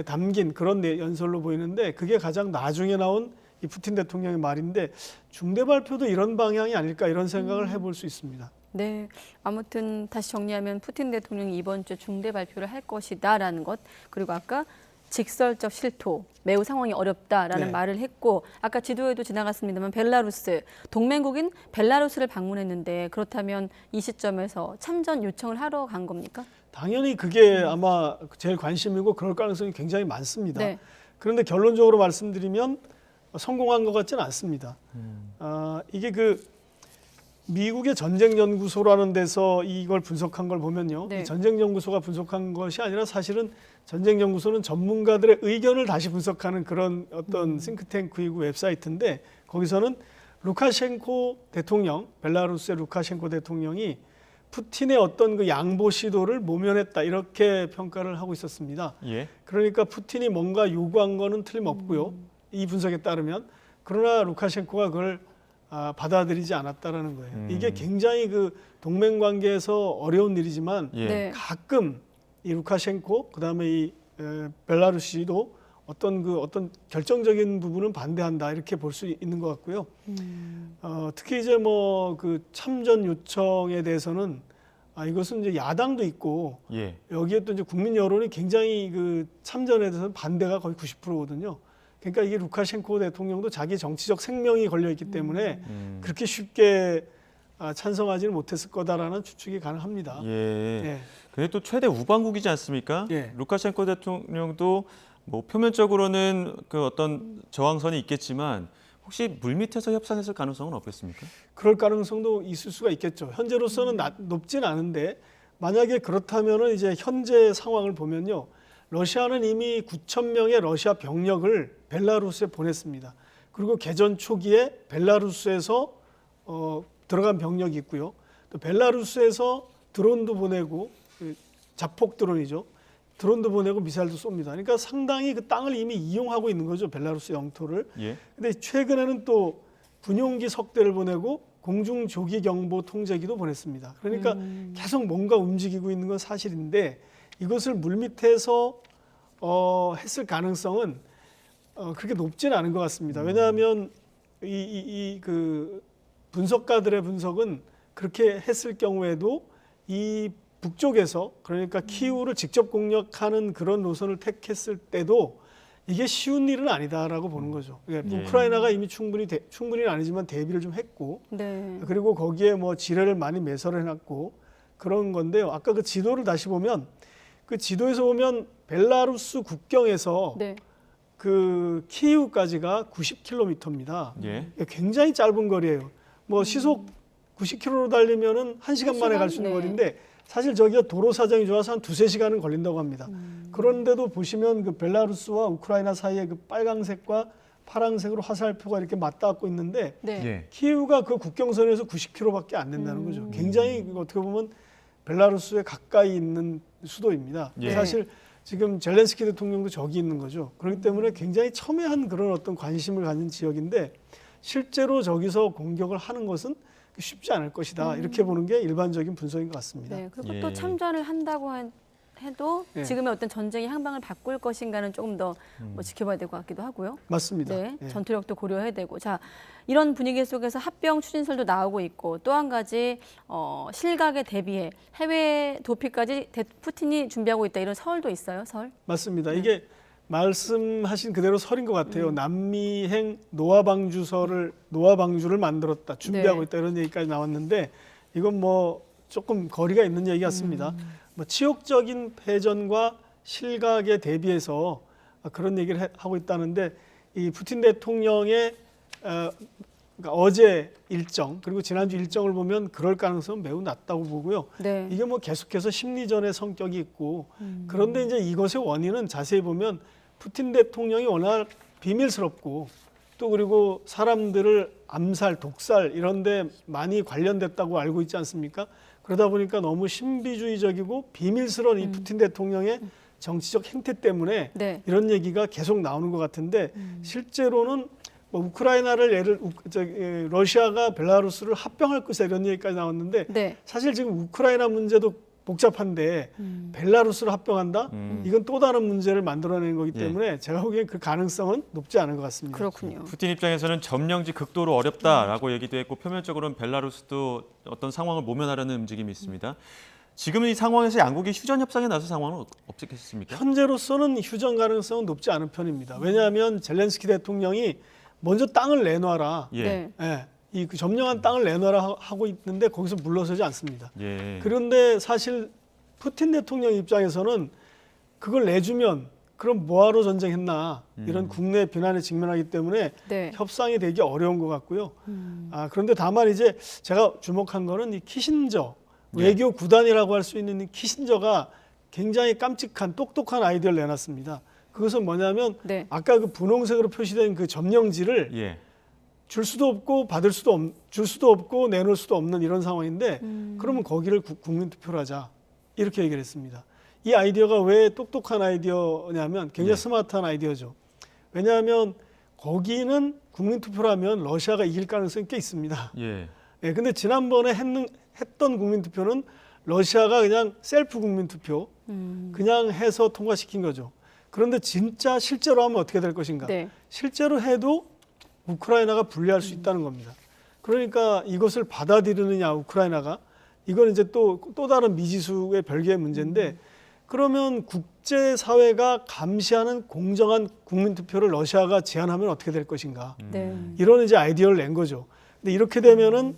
Speaker 11: 담긴 그런 연설로 보이는데 그게 가장 나중에 나온 이 푸틴 대통령의 말인데 중대 발표도 이런 방향이 아닐까 이런 생각을 해볼 수 있습니다.
Speaker 1: 네, 아무튼 다시 정리하면 푸틴 대통령이 이번 주 중대 발표를 할 것이다라는 것, 그리고 아까 직설적 실토, 매우 상황이 어렵다라는
Speaker 11: 네.
Speaker 1: 말을 했고, 아까 지도에도 지나갔습니다만 벨라루스, 동맹국인 벨라루스를 방문했는데 그렇다면 이 시점에서 참전 요청을 하러 간 겁니까?
Speaker 11: 당연히 그게 아마 제일 관심이고 그럴 가능성이 굉장히 많습니다.
Speaker 1: 네.
Speaker 11: 그런데 결론적으로 말씀드리면 성공한 것 같지는 않습니다. 이게 그 미국의 전쟁연구소라는 데서 이걸 분석한 걸 보면요.
Speaker 1: 네.
Speaker 11: 이 전쟁연구소가 분석한 것이 아니라 사실은 전쟁연구소는 전문가들의 의견을 다시 분석하는 그런 어떤 싱크탱크이고 웹사이트인데 거기서는 루카셴코 대통령, 벨라루스의 루카셴코 대통령이 푸틴의 어떤 그 양보 시도를 모면했다 이렇게 평가를 하고 있었습니다.
Speaker 2: 예.
Speaker 11: 그러니까 푸틴이 뭔가 요구한 거는 틀림없고요. 이 분석에 따르면 그러나 루카셴코가 그걸 받아들이지 않았다라는 거예요. 이게 굉장히 그 동맹 관계에서 어려운 일이지만
Speaker 2: 예.
Speaker 1: 네.
Speaker 11: 가끔 이 루카셴코 그다음에 이 벨라루시도 어떤 결정적인 부분은 반대한다 이렇게 볼 수 있는 것 같고요. 특히 이제 뭐 그 참전 요청에 대해서는 이것은 이제 야당도 있고
Speaker 2: 예.
Speaker 11: 여기에 또 이제 국민 여론이 굉장히 그 참전에 대해서는 반대가 거의 90%거든요. 그러니까 이게 루카셴코 대통령도 자기 정치적 생명이 걸려 있기 때문에 그렇게 쉽게 찬성하지는 못했을 거다라는 추측이 가능합니다.
Speaker 2: 예.
Speaker 11: 예.
Speaker 2: 근데 또 최대 우방국이지 않습니까?
Speaker 11: 예.
Speaker 2: 루카셴코 대통령도 뭐 표면적으로는 그 어떤 저항선이 있겠지만 혹시 물밑에서 협상했을 가능성은 없겠습니까?
Speaker 11: 그럴 가능성도 있을 수가 있겠죠. 현재로서는 높진 않은데 만약에 그렇다면은 이제 현재 상황을 보면요. 러시아는 이미 9천 명의 러시아 병력을 벨라루스에 보냈습니다. 그리고 개전 초기에 벨라루스에서 들어간 병력이 있고요. 또 벨라루스에서 드론도 보내고 자폭 드론이죠. 드론도 보내고 미사일도 쏩니다. 그러니까 상당히 그 땅을 이미 이용하고 있는 거죠. 벨라루스 영토를.
Speaker 2: 예.
Speaker 11: 근데 최근에는 또 군용기 석대를 보내고 공중 조기 경보 통제기도 보냈습니다. 그러니까 계속 뭔가 움직이고 있는 건 사실인데 이것을 물밑에서 했을 가능성은 그렇게 높지는 않은 것 같습니다. 왜냐하면 그 분석가들의 분석은 그렇게 했을 경우에도 이 북쪽에서 그러니까 키우를 직접 공격하는 그런 노선을 택했을 때도 이게 쉬운 일은 아니다라고 보는 거죠. 그러니까 우크라이나가 이미 충분히는 아니지만 대비를 좀 했고,
Speaker 1: 네.
Speaker 11: 그리고 거기에 뭐 지뢰를 많이 매설을 해놨고 그런 건데요. 아까 그 지도를 다시 보면 그 지도에서 보면 벨라루스 국경에서
Speaker 1: 네.
Speaker 11: 그 키이우까지가 90km입니다.
Speaker 2: 예.
Speaker 11: 굉장히 짧은 거리예요. 뭐 시속 90km로 달리면은 1시간 만에 갈 수 있는
Speaker 1: 네.
Speaker 11: 거리인데 사실 저기가 도로 사정이 좋아서 한 2-3시간은 걸린다고 합니다. 그런데도 보시면 그 벨라루스와 우크라이나 사이에 그 빨강색과 파란색으로 화살표가 이렇게 맞닿고 있는데
Speaker 1: 네.
Speaker 2: 예.
Speaker 11: 키이우가 그 국경선에서 90km밖에 안 된다는 거죠. 굉장히 어떻게 보면 벨라루스에 가까이 있는 수도입니다.
Speaker 2: 예.
Speaker 11: 사실 지금 젤렌스키 대통령도 저기 있는 거죠. 그렇기 때문에 굉장히 첨예한 그런 어떤 관심을 가진 지역인데 실제로 저기서 공격을 하는 것은 쉽지 않을 것이다. 이렇게 보는 게 일반적인 분석인 것 같습니다.
Speaker 1: 네, 그리고
Speaker 2: 예.
Speaker 1: 또 참전을 한다고 해도
Speaker 11: 예.
Speaker 1: 지금의 어떤 전쟁의 향방을 바꿀 것인가는 조금 더 뭐 지켜봐야 될 것 같기도 하고요.
Speaker 11: 맞습니다.
Speaker 1: 네,
Speaker 11: 예.
Speaker 1: 전투력도 고려해야 되고. 자, 이런 분위기 속에서 합병 추진설도 나오고 있고 또 한 가지 실각에 대비해 해외 도피까지 푸틴이 준비하고 있다 이런 설도 있어요. 설?
Speaker 11: 맞습니다. 이게 말씀하신 그대로 설인 것 같아요. 남미행 노아방주를 만들었다, 준비하고
Speaker 1: 네.
Speaker 11: 있다 이런 얘기까지 나왔는데 이건 뭐 조금 거리가 있는 얘기 같습니다. 뭐 치욕적인 패전과 실각에 대비해서 그런 얘기를 하고 있다는데 이 푸틴 대통령의 그러니까 어제 일정 그리고 지난주 일정을 보면 그럴 가능성은 매우 낮다고 보고요.
Speaker 1: 네.
Speaker 11: 이게 뭐 계속해서 심리전의 성격이 있고 그런데 이제 이것의 원인은 자세히 보면 푸틴 대통령이 워낙 비밀스럽고 또 그리고 사람들을 암살, 독살 이런 데 많이 관련됐다고 알고 있지 않습니까? 그러다 보니까 너무 신비주의적이고 비밀스러운 이 푸틴 대통령의 정치적 행태 때문에
Speaker 1: 네.
Speaker 11: 이런 얘기가 계속 나오는 것 같은데 실제로는 뭐 우크라이나를 러시아가 벨라루스를 합병할 것이다 이런 얘기까지 나왔는데
Speaker 1: 네.
Speaker 11: 사실 지금 우크라이나 문제도 복잡한데 벨라루스를 합병한다? 이건 또 다른 문제를 만들어내는 거기 때문에 제가 보기엔 그 가능성은 높지 않은 것 같습니다.
Speaker 1: 그렇군요.
Speaker 2: 푸틴 입장에서는 점령지 극도로 어렵다라고 얘기도 했고 표면적으로는 벨라루스도 어떤 상황을 모면하려는 움직임이 있습니다. 지금 이 상황에서 양국이 휴전 협상에 나설 상황은 없겠습니까?
Speaker 11: 현재로서는 휴전 가능성은 높지 않은 편입니다. 왜냐하면 젤렌스키 대통령이 먼저 땅을 내놔라.
Speaker 2: 예.
Speaker 1: 네.
Speaker 11: 이 점령한 땅을 내놔라 하고 있는데 거기서 물러서지 않습니다.
Speaker 2: 예.
Speaker 11: 그런데 사실 푸틴 대통령 입장에서는 그걸 내주면 그럼 뭐하러 전쟁했나 이런 국내 비난에 직면하기 때문에
Speaker 1: 네.
Speaker 11: 협상이 되기 어려운 것 같고요. 그런데 다만 이제 제가 주목한 거는 이 키신저 외교 구단이라고 할 수 있는 이 키신저가 굉장히 깜찍한 똑똑한 아이디어를 내놨습니다. 그것은 뭐냐면
Speaker 1: 네.
Speaker 11: 아까 그 분홍색으로 표시된 그 점령지를
Speaker 2: 예.
Speaker 11: 줄 수도 없고 줄 수도 없고 내놓을 수도 없는 이런 상황인데 그러면 거기를 국민 투표를 하자 이렇게 얘기를 했습니다. 이 아이디어가 왜 똑똑한 아이디어냐면 굉장히 스마트한 아이디어죠. 왜냐하면 거기는 국민 투표를 하면 러시아가 이길 가능성이 꽤 있습니다.
Speaker 2: 예.
Speaker 11: 예, 근데 지난번에 했던 국민 투표는 러시아가 그냥 셀프 국민 투표 그냥 해서 통과시킨 거죠. 그런데 진짜 실제로 하면 어떻게 될 것인가?
Speaker 1: 네.
Speaker 11: 실제로 해도 우크라이나가 불리할 수 있다는 겁니다. 그러니까 이것을 받아들이느냐 우크라이나가 이건 이제 또 다른 미지수의 별개의 문제인데 그러면 국제사회가 감시하는 공정한 국민투표를 러시아가 제안하면 어떻게 될 것인가?
Speaker 1: 네.
Speaker 11: 이런 이제 아이디어를 낸 거죠. 근데 이렇게 되면은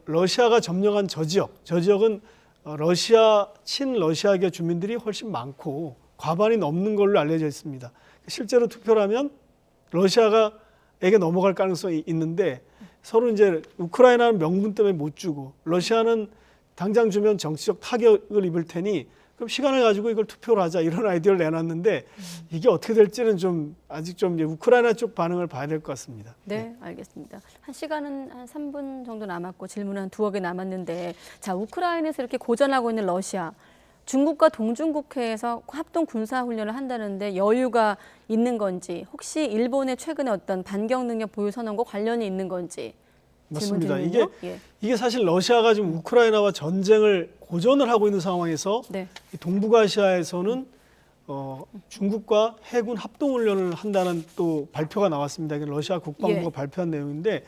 Speaker 11: 러시아가 점령한 저 지역은 러시아 친러시아계 주민들이 훨씬 많고 과반이 넘는 걸로 알려져 있습니다. 실제로 투표를 하면 러시아에게 넘어갈 가능성이 있는데 서로 이제 우크라이나는 명분 때문에 못 주고 러시아는 당장 주면 정치적 타격을 입을 테니 그럼 시간을 가지고 이걸 투표를 하자 이런 아이디어를 내놨는데 이게 어떻게 될지는 좀 아직 좀 이제 우크라이나 쪽 반응을 봐야 될 것 같습니다.
Speaker 1: 네, 알겠습니다. 한 시간은 한 3분 정도 남았고 질문은 한 2개 남았는데 자, 우크라이나에서 이렇게 고전하고 있는 러시아, 중국과 동중국해에서 합동 군사훈련을 한다는데 여유가 있는 건지 혹시 일본의 최근에 어떤 반격 능력 보유 선언과 관련이 있는 건지
Speaker 11: 맞습니다.
Speaker 1: 질문
Speaker 11: 이게 사실 러시아가 지금 우크라이나와 전쟁을 고전을 하고 있는 상황에서
Speaker 1: 네.
Speaker 11: 이 동북아시아에서는 중국과 해군 합동훈련을 한다는 또 발표가 나왔습니다. 이게 러시아 국방부가 발표한 내용인데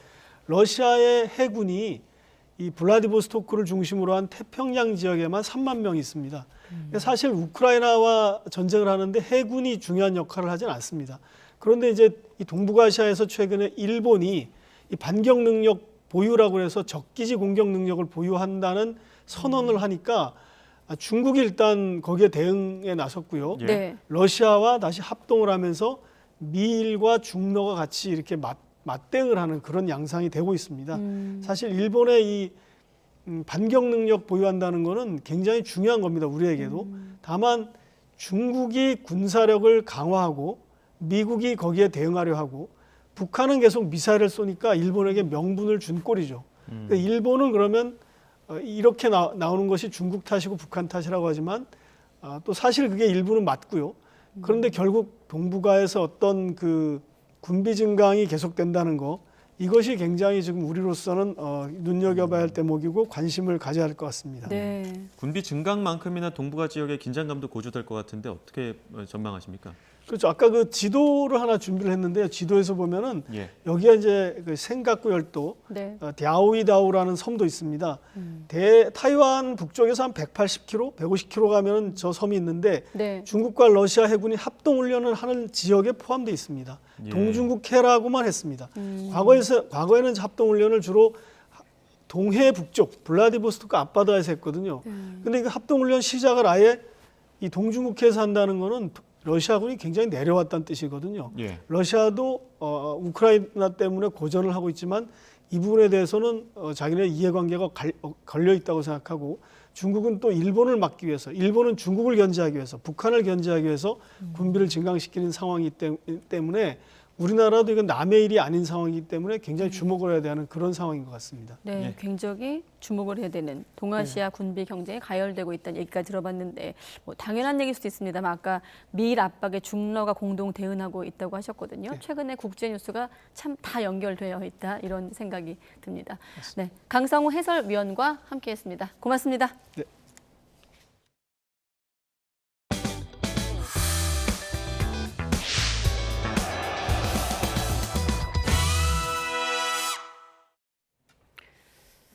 Speaker 11: 러시아의 해군이 이 블라디보스토크를 중심으로 한 태평양 지역에만 3만 명이 있습니다. 사실 우크라이나와 전쟁을 하는데 해군이 중요한 역할을 하진 않습니다. 그런데 이제 이 동북아시아에서 최근에 일본이 이 반격 능력 보유라고 해서 적기지 공격 능력을 보유한다는 선언을 하니까 중국이 일단 거기에 대응에 나섰고요.
Speaker 1: 네.
Speaker 11: 러시아와 다시 합동을 하면서 미일과 중러가 같이 이렇게 맞대응을 하는 그런 양상이 되고 있습니다. 사실 일본의 이 반격 능력 보유한다는 거는 굉장히 중요한 겁니다. 우리에게도. 다만 중국이 군사력을 강화하고 미국이 거기에 대응하려 하고 북한은 계속 미사일을 쏘니까 일본에게 명분을 준 꼴이죠. 그러니까 일본은 그러면 이렇게 나오는 것이 중국 탓이고 북한 탓이라고 하지만 또 사실 그게 일부는 맞고요. 그런데 결국 동북아에서 어떤 그 군비 증강이 계속된다는 거 이것이 굉장히 지금 우리로서는 눈여겨봐야 할 대목이고 관심을 가져야 할 것 같습니다.
Speaker 1: 네.
Speaker 2: 군비 증강만큼이나 동북아 지역의 긴장감도 고조될 것 같은데 어떻게 전망하십니까?
Speaker 11: 그렇죠. 아까 그 지도를 하나 준비를 했는데요. 지도에서 보면은 여기가 이제 그 생각구 열도
Speaker 1: 네.
Speaker 11: 갸오이다오라는 섬도 있습니다. 타이완 북쪽에서 한 180km, 150km 가면은 저 섬이 있는데
Speaker 1: 네.
Speaker 11: 중국과 러시아 해군이 합동 훈련을 하는 지역에 포함되어 있습니다. 동중국해라고만 했습니다. 과거에는 합동 훈련을 주로 동해 북쪽 블라디보스토크 앞바다에서 했거든요. 근데 그 합동 훈련 시작을 아예 이 동중국해에서 한다는 거는 러시아군이 굉장히 내려왔다는 뜻이거든요. 러시아도 우크라이나 때문에 고전을 하고 있지만 이 부분에 대해서는 자기네 이해관계가 걸려 있다고 생각하고 중국은 또 일본을 막기 위해서 일본은 중국을 견제하기 위해서 북한을 견제하기 위해서 군비를 증강시키는 상황이기 때문에 우리나라도 이건 남의 일이 아닌 상황이기 때문에 굉장히 주목을 해야 되는 그런 상황인 것 같습니다.
Speaker 1: 네, 굉장히 주목을 해야 되는 동아시아 군비 경쟁에 가열되고 있다는 얘기까지 들어봤는데 뭐 당연한 얘기일 수도 있습니다만 아까 미일 압박에 중러가 공동 대응하고 있다고 하셨거든요. 최근에 국제뉴스가 참 다 연결되어 있다 이런 생각이 듭니다. 네, 강성우 해설위원과 함께했습니다. 고맙습니다.
Speaker 11: 네.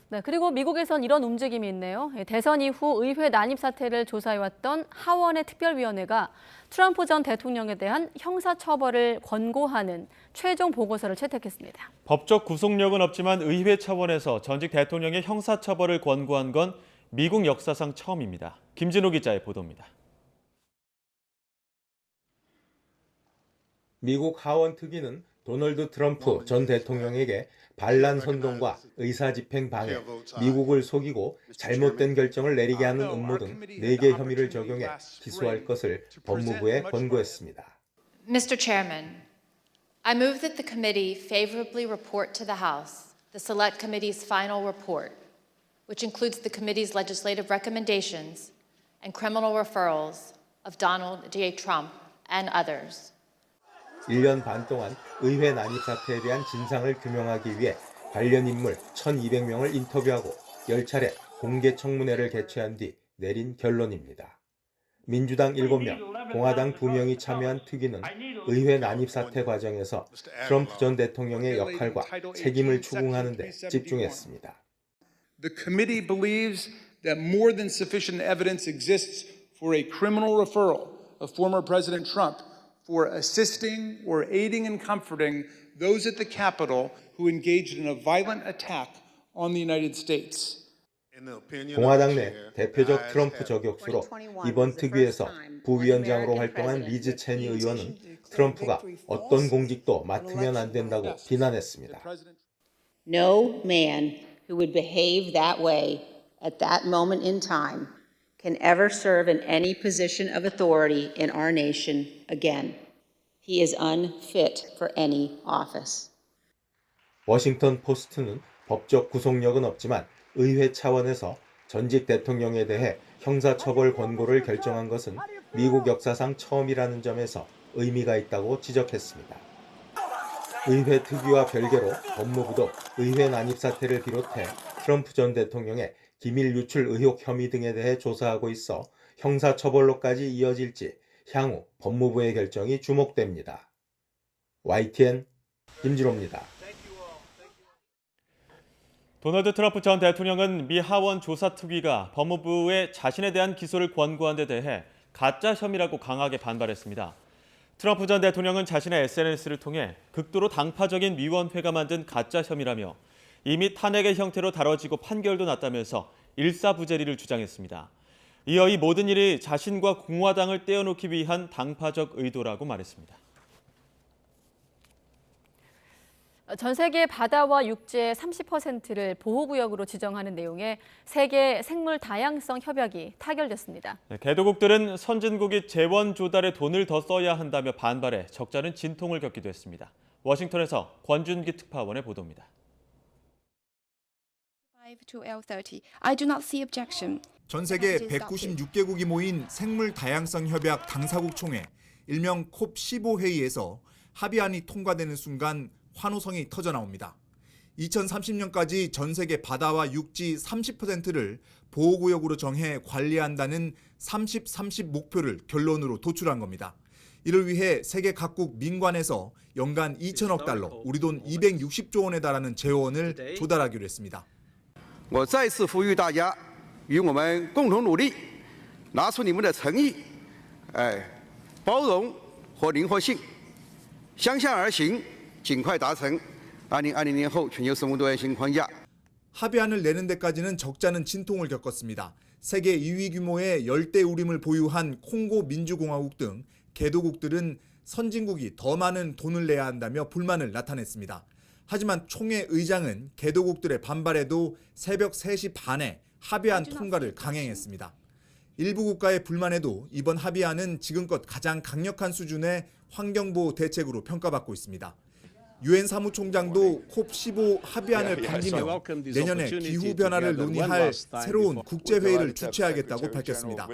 Speaker 1: 네, 그리고 미국에선 이런 움직임이 있네요. 대선 이후 의회 난입 사태를 조사해왔던 하원의 특별위원회가 트럼프 전 대통령에 대한 형사처벌을 권고하는 최종 보고서를 채택했습니다.
Speaker 2: 법적 구속력은 없지만 의회 차원에서 전직 대통령의 형사처벌을 권고한 건 미국 역사상 처음입니다. 김진호 기자의 보도입니다.
Speaker 9: 미국 하원 특위는 도널드 트럼프 전 대통령에게 반란 선동과 의사집행 방해, 미국을 속이고 잘못된 결정을 내리게 하는 음모 등 4개 혐의를 적용해 기소할 것을 법무부에 권고했습니다.
Speaker 12: Mr. Chairman, I move that the committee favorably report to the House the Select Committee's final report, which includes the committee's legislative recommendations and criminal referrals of Donald J. Trump and others.
Speaker 9: 1년 반 동안 의회 난입 사태에 대한 진상을 규명하기 위해 관련 인물 1,200명을 인터뷰하고 10차례 공개 청문회를 개최한 뒤 내린 결론입니다. 민주당 7명, 공화당 2명이 참여한 특위는 의회 난입 사태 과정에서 트럼프 전 대통령의 역할과 책임을 추궁하는 데 집중했습니다.
Speaker 13: The committee believes that more than sufficient evidence exists for a criminal referral of former President Trump for assisting or aiding and comforting those at the Capitol who engaged in a violent attack on the United States.
Speaker 9: 공화당 내 대표적 트럼프 저격수로 이번 특위에서 부위원장으로 활동한 리즈 체니 의원은 트럼프가 어떤 공직도 맡으면 안 된다고 비난했습니다.
Speaker 14: No man who would behave that way at that moment in time can ever serve in any position of authority in our nation again. He is unfit for any office.
Speaker 9: 워싱턴 포스트는 법적 구속력은 없지만 의회 차원에서 전직 대통령에 대해 형사처벌 권고를 결정한 것은 미국 역사상 처음이라는 점에서 의미가 있다고 지적했습니다. 의회 특위와 별개로 법무부도 의회 난입 사태를 비롯해 트럼프 전 대통령의 기밀 유출 의혹 혐의 등에 대해 조사하고 있어 형사처벌로까지 이어질지 향후 법무부의 결정이 주목됩니다. YTN 김진호입니다.
Speaker 2: 도널드 트럼프 전 대통령은 미 하원 조사특위가 법무부에 자신에 대한 기소를 권고한 데 대해 가짜 혐의라고 강하게 반발했습니다. 트럼프 전 대통령은 자신의 SNS를 통해 극도로 당파적인 위원회가 만든 가짜 혐의라며 이미 탄핵의 형태로 다뤄지고 판결도 났다면서 일사부재리를 주장했습니다. 이어 이 모든 일이 자신과 공화당을 떼어놓기 위한 당파적 의도라고 말했습니다.
Speaker 1: 전 세계 바다와 육지의 30%를 보호구역으로 지정하는 내용의 세계 생물 다양성 협약이 타결됐습니다.
Speaker 2: 개도국들은 선진국이 재원 조달에 돈을 더 써야 한다며 반발해 적잖은 진통을 겪기도 했습니다. 워싱턴에서 권준기 특파원의 보도입니다.
Speaker 15: 전 세계 196개국이 모인 생물 다양성 협약 당사국 총회, 일명 콥15 회의에서 합의안이 통과되는 순간 환호성이 터져나옵니다. 2030년까지 전 세계 바다와 육지 30%를 보호구역으로 정해 관리한다는 30-30 목표를 결론으로 도출한 겁니다. 이를 위해 세계 각국 민관에서 연간 2천억 달러, 우리 돈 260조 원에 달하는 재원을 조달하기로 했습니다.
Speaker 16: 我再次呼吁大家与我们共同努力，拿出你们的诚意，包容和灵活性，相向而行，尽快达成2020年后全球生物多样性框架。
Speaker 15: 합의안을 내는 데까지는 적잖은 진통을 겪었습니다. 세계 2위 규모의 열대우림을 보유한 콩고 민주공화국 등 개도국들은 선진국이 더 많은 돈을 내야 한다며 불만을 나타냈습니다. 하지만 총회 의장은 개도국들의 반발에도 새벽 3시 반에 합의안 통과를 강행했습니다. 일부 국가의 불만에도 이번 합의안은 지금껏 가장 강력한 수준의 환경보호 대책으로 평가받고 있습니다. 유엔 사무총장도 콥15 합의안을 반기며 내년에 기후변화를 논의할 새로운 국제회의를 주최하겠다고 밝혔습니다.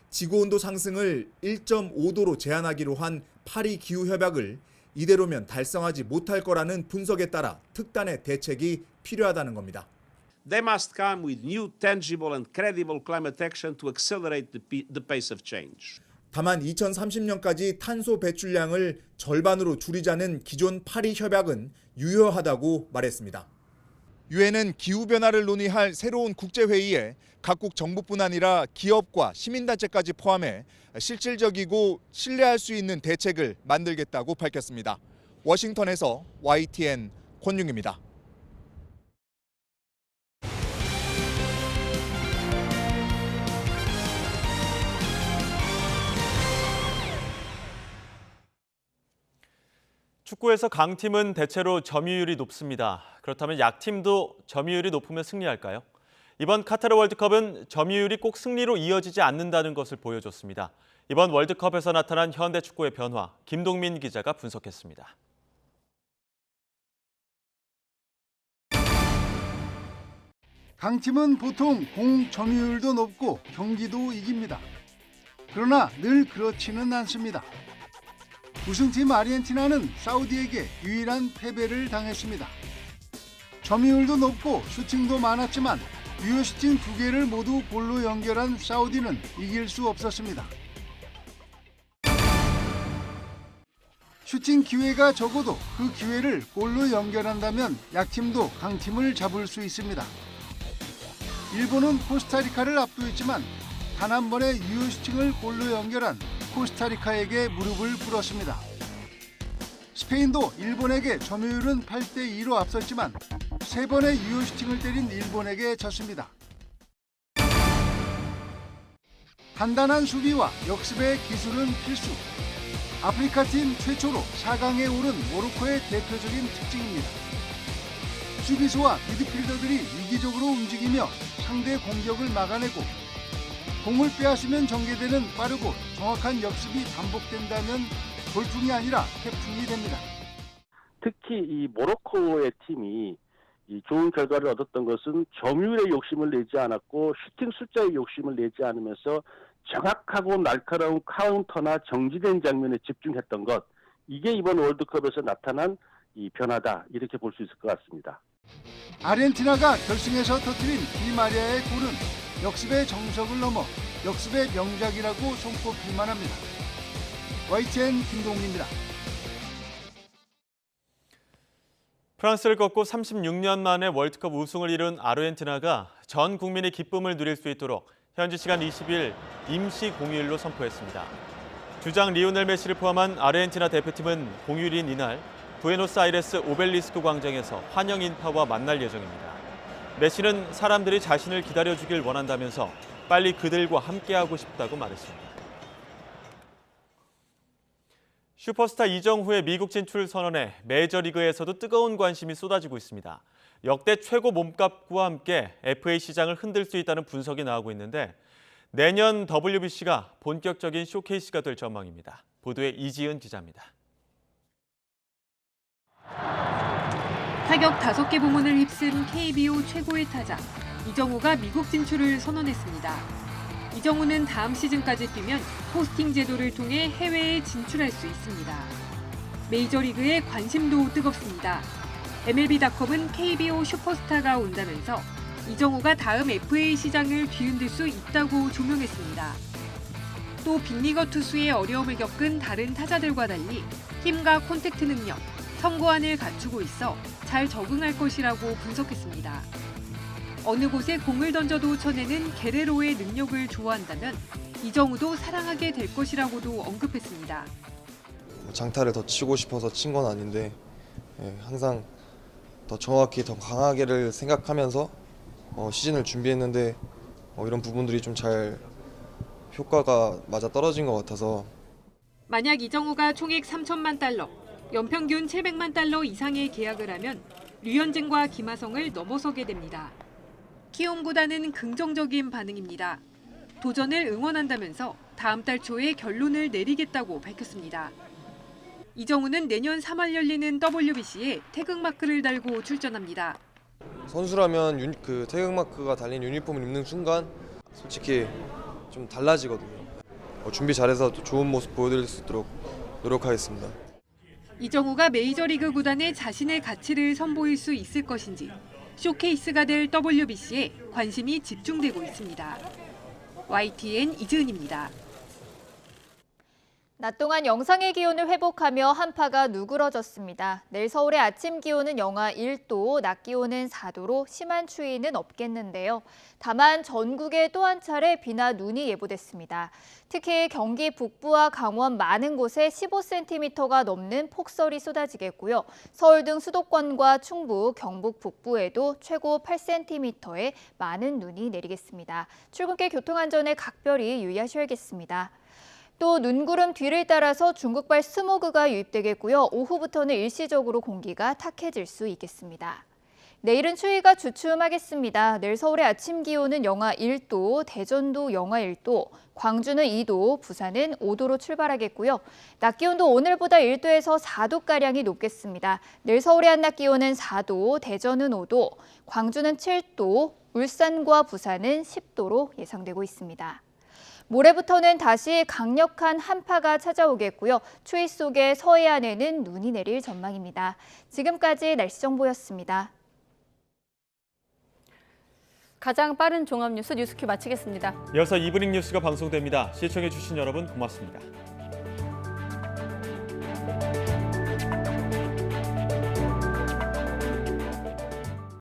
Speaker 15: 지구온도 상승을 1.5도로 제한하기로 한 파리 기후협약을 이대로면 달성하지 못할 거라는 분석에 따라 특단의 대책이 필요하다는 겁니다.
Speaker 17: They must come with new, tangible and credible climate action to accelerate the pace of change.
Speaker 15: 다만 2030년까지 탄소 배출량을 절반으로 줄이자는 기존 파리 협약은 유효하다고 말했습니다. 유엔은 기후변화를 논의할 새로운 국제회의에 각국 정부뿐 아니라 기업과 시민단체까지 포함해 실질적이고 신뢰할 수 있는 대책을 만들겠다고 밝혔습니다. 워싱턴에서 YTN 권윤기입니다.
Speaker 2: 축구에서 강팀은 대체로 점유율이 높습니다. 그렇다면 약팀도 점유율이 높으면 승리할까요? 이번 카타르 월드컵은 점유율이 꼭 승리로 이어지지 않는다는 것을 보여줬습니다. 이번 월드컵에서 나타난 현대 축구의 변화, 김동민 기자가 분석했습니다.
Speaker 25: 강팀은 보통 공 점유율도 높고 경기도 이깁니다. 그러나 늘 그렇지는 않습니다. 우승팀 아르헨티나는 사우디에게 유일한 패배를 당했습니다. 점유율도 높고 슈팅도 많았지만 유효 슈팅 2개를 모두 골로 연결한 사우디는 이길 수 없었습니다. 슈팅 기회가 적어도 그 기회를 골로 연결한다면 약팀도 강팀을 잡을 수 있습니다. 일본은 코스타리카를 압도했지만 단 한 번의 유효 슈팅을 골로 연결한 코스타리카에게 무릎을 꿇었습니다. 스페인도 일본에게 점유율은 8대2로 앞섰지만 3번의 유효 슈팅을 때린 일본에게 졌습니다. 단단한 수비와 역습의 기술은 필수. 아프리카 팀 최초로 4강에 오른 모로코의 대표적인 특징입니다. 수비수와 미드필더들이 위기적으로 움직이며 상대 공격을 막아내고 공을 빼앗으면 전개되는 빠르고 정확한 역습이 반복된다면 돌풍이 아니라 태풍이 됩니다.
Speaker 18: 특히 이 모로코의 팀이 이 좋은 결과를 얻었던 것은 점유율의 욕심을 내지 않았고 슈팅 숫자의 욕심을 내지 않으면서 정확하고 날카로운 카운터나 정지된 장면에 집중했던 것, 이게 이번 월드컵에서 나타난 이 변화다, 이렇게 볼 수 있을 것 같습니다.
Speaker 25: 아르헨티나가 결승에서 터뜨린 디마리아의 골은 역습의 정석을 넘어 역습의 명작이라고 손꼽힐 만합니다. YTN 김동훈입니다.
Speaker 2: 프랑스를 꺾고 36년 만에 월드컵 우승을 이룬 아르헨티나가 전 국민이 기쁨을 누릴 수 있도록 현지 시간 20일 임시 공휴일로 선포했습니다. 주장 리오넬 메시를 포함한 아르헨티나 대표팀은 공휴일인 이날 부에노스아이레스 오벨리스크 광장에서 환영 인파와 만날 예정입니다. 메시는 사람들이 자신을 기다려주길 원한다면서 빨리 그들과 함께하고 싶다고 말했습니다. 슈퍼스타 이정후의 미국 진출 선언에 메이저리그에서도 뜨거운 관심이 쏟아지고 있습니다. 역대 최고 몸값과 함께 FA 시장을 흔들 수 있다는 분석이 나오고 있는데 내년 WBC가 본격적인 쇼케이스가 될 전망입니다. 보도에 이지은 기자입니다.
Speaker 19: 타격 5개 부문을 휩쓴 KBO 최고의 타자 이정후가 미국 진출을 선언했습니다. 이정후는 다음 시즌까지 뛰면 포스팅 제도를 통해 해외에 진출할 수 있습니다. 메이저리그의 관심도 뜨겁습니다. MLB.com은 KBO 슈퍼스타가 온다면서 이정후가 다음 FA 시장을 뒤흔들 수 있다고 조명했습니다. 또 빅리거 투수의 어려움을 겪은 다른 타자들과 달리 힘과 콘택트 능력, 선구안을 갖추고 있어 잘 적응할 것이라고 분석했습니다. 어느 곳에 공을 던져도 쳐내는 게레로의 능력을 좋아한다면 이정후도 사랑하게 될 것이라고도 언급했습니다.
Speaker 21: 장타를 더 치고 싶어서 친 건 아닌데 항상 더 정확히 더 강하게를 생각하면서 시즌을 준비했는데 이런 부분들이 좀 잘 효과가 맞아 떨어진 것 같아서
Speaker 19: 만약 이정후가 총액 3천만 달러, 연평균 700만 달러 이상의 계약을 하면 류현진과 김하성을 넘어서게 됩니다. 키움 구단은 긍정적인 반응입니다. 도전을 응원한다면서 다음 달 초에 결론을 내리겠다고 밝혔습니다. 이정후는 내년 3월 열리는 WBC에 태극마크를 달고 출전합니다.
Speaker 21: 선수라면 그 태극마크가 달린 유니폼을 입는 순간 솔직히 좀 달라지거든요. 준비 잘해서 또 좋은 모습 보여드릴 수 있도록 노력하겠습니다.
Speaker 19: 이정후가 메이저리그 구단에 자신의 가치를 선보일 수 있을 것인지 쇼케이스가 될 WBC에 관심이 집중되고 있습니다. YTN 이지은입니다.
Speaker 22: 낮 동안 영상의 기온을 회복하며 한파가 누그러졌습니다. 내일 서울의 아침 기온은 영하 1도, 낮 기온은 4도로 심한 추위는 없겠는데요. 다만 전국에 또 한 차례 비나 눈이 예보됐습니다. 특히 경기 북부와 강원 많은 곳에 15cm가 넘는 폭설이 쏟아지겠고요. 서울 등 수도권과 충북, 경북 북부에도 최고 8cm의 많은 눈이 내리겠습니다. 출근길 교통안전에 각별히 유의하셔야겠습니다. 또 눈구름 뒤를 따라서 중국발 스모그가 유입되겠고요. 오후부터는 일시적으로 공기가 탁해질 수 있겠습니다. 내일은 추위가 주춤하겠습니다. 내일 서울의 아침 기온은 영하 1도, 대전도 영하 1도, 광주는 2도, 부산은 5도로 출발하겠고요. 낮 기온도 오늘보다 1도에서 4도가량이 높겠습니다. 내일 서울의 한낮 기온은 4도, 대전은 5도, 광주는 7도, 울산과 부산은 10도로 예상되고 있습니다. 모레부터는 다시 강력한 한파가 찾아오겠고요. 추위 속에 서해안에는 눈이 내릴 전망입니다. 지금까지 날씨 정보였습니다.
Speaker 1: 가장 빠른 종합 뉴스 뉴스큐 마치겠습니다.
Speaker 2: 이어서 이브닝 뉴스가 방송됩니다. 시청해주신 여러분 고맙습니다.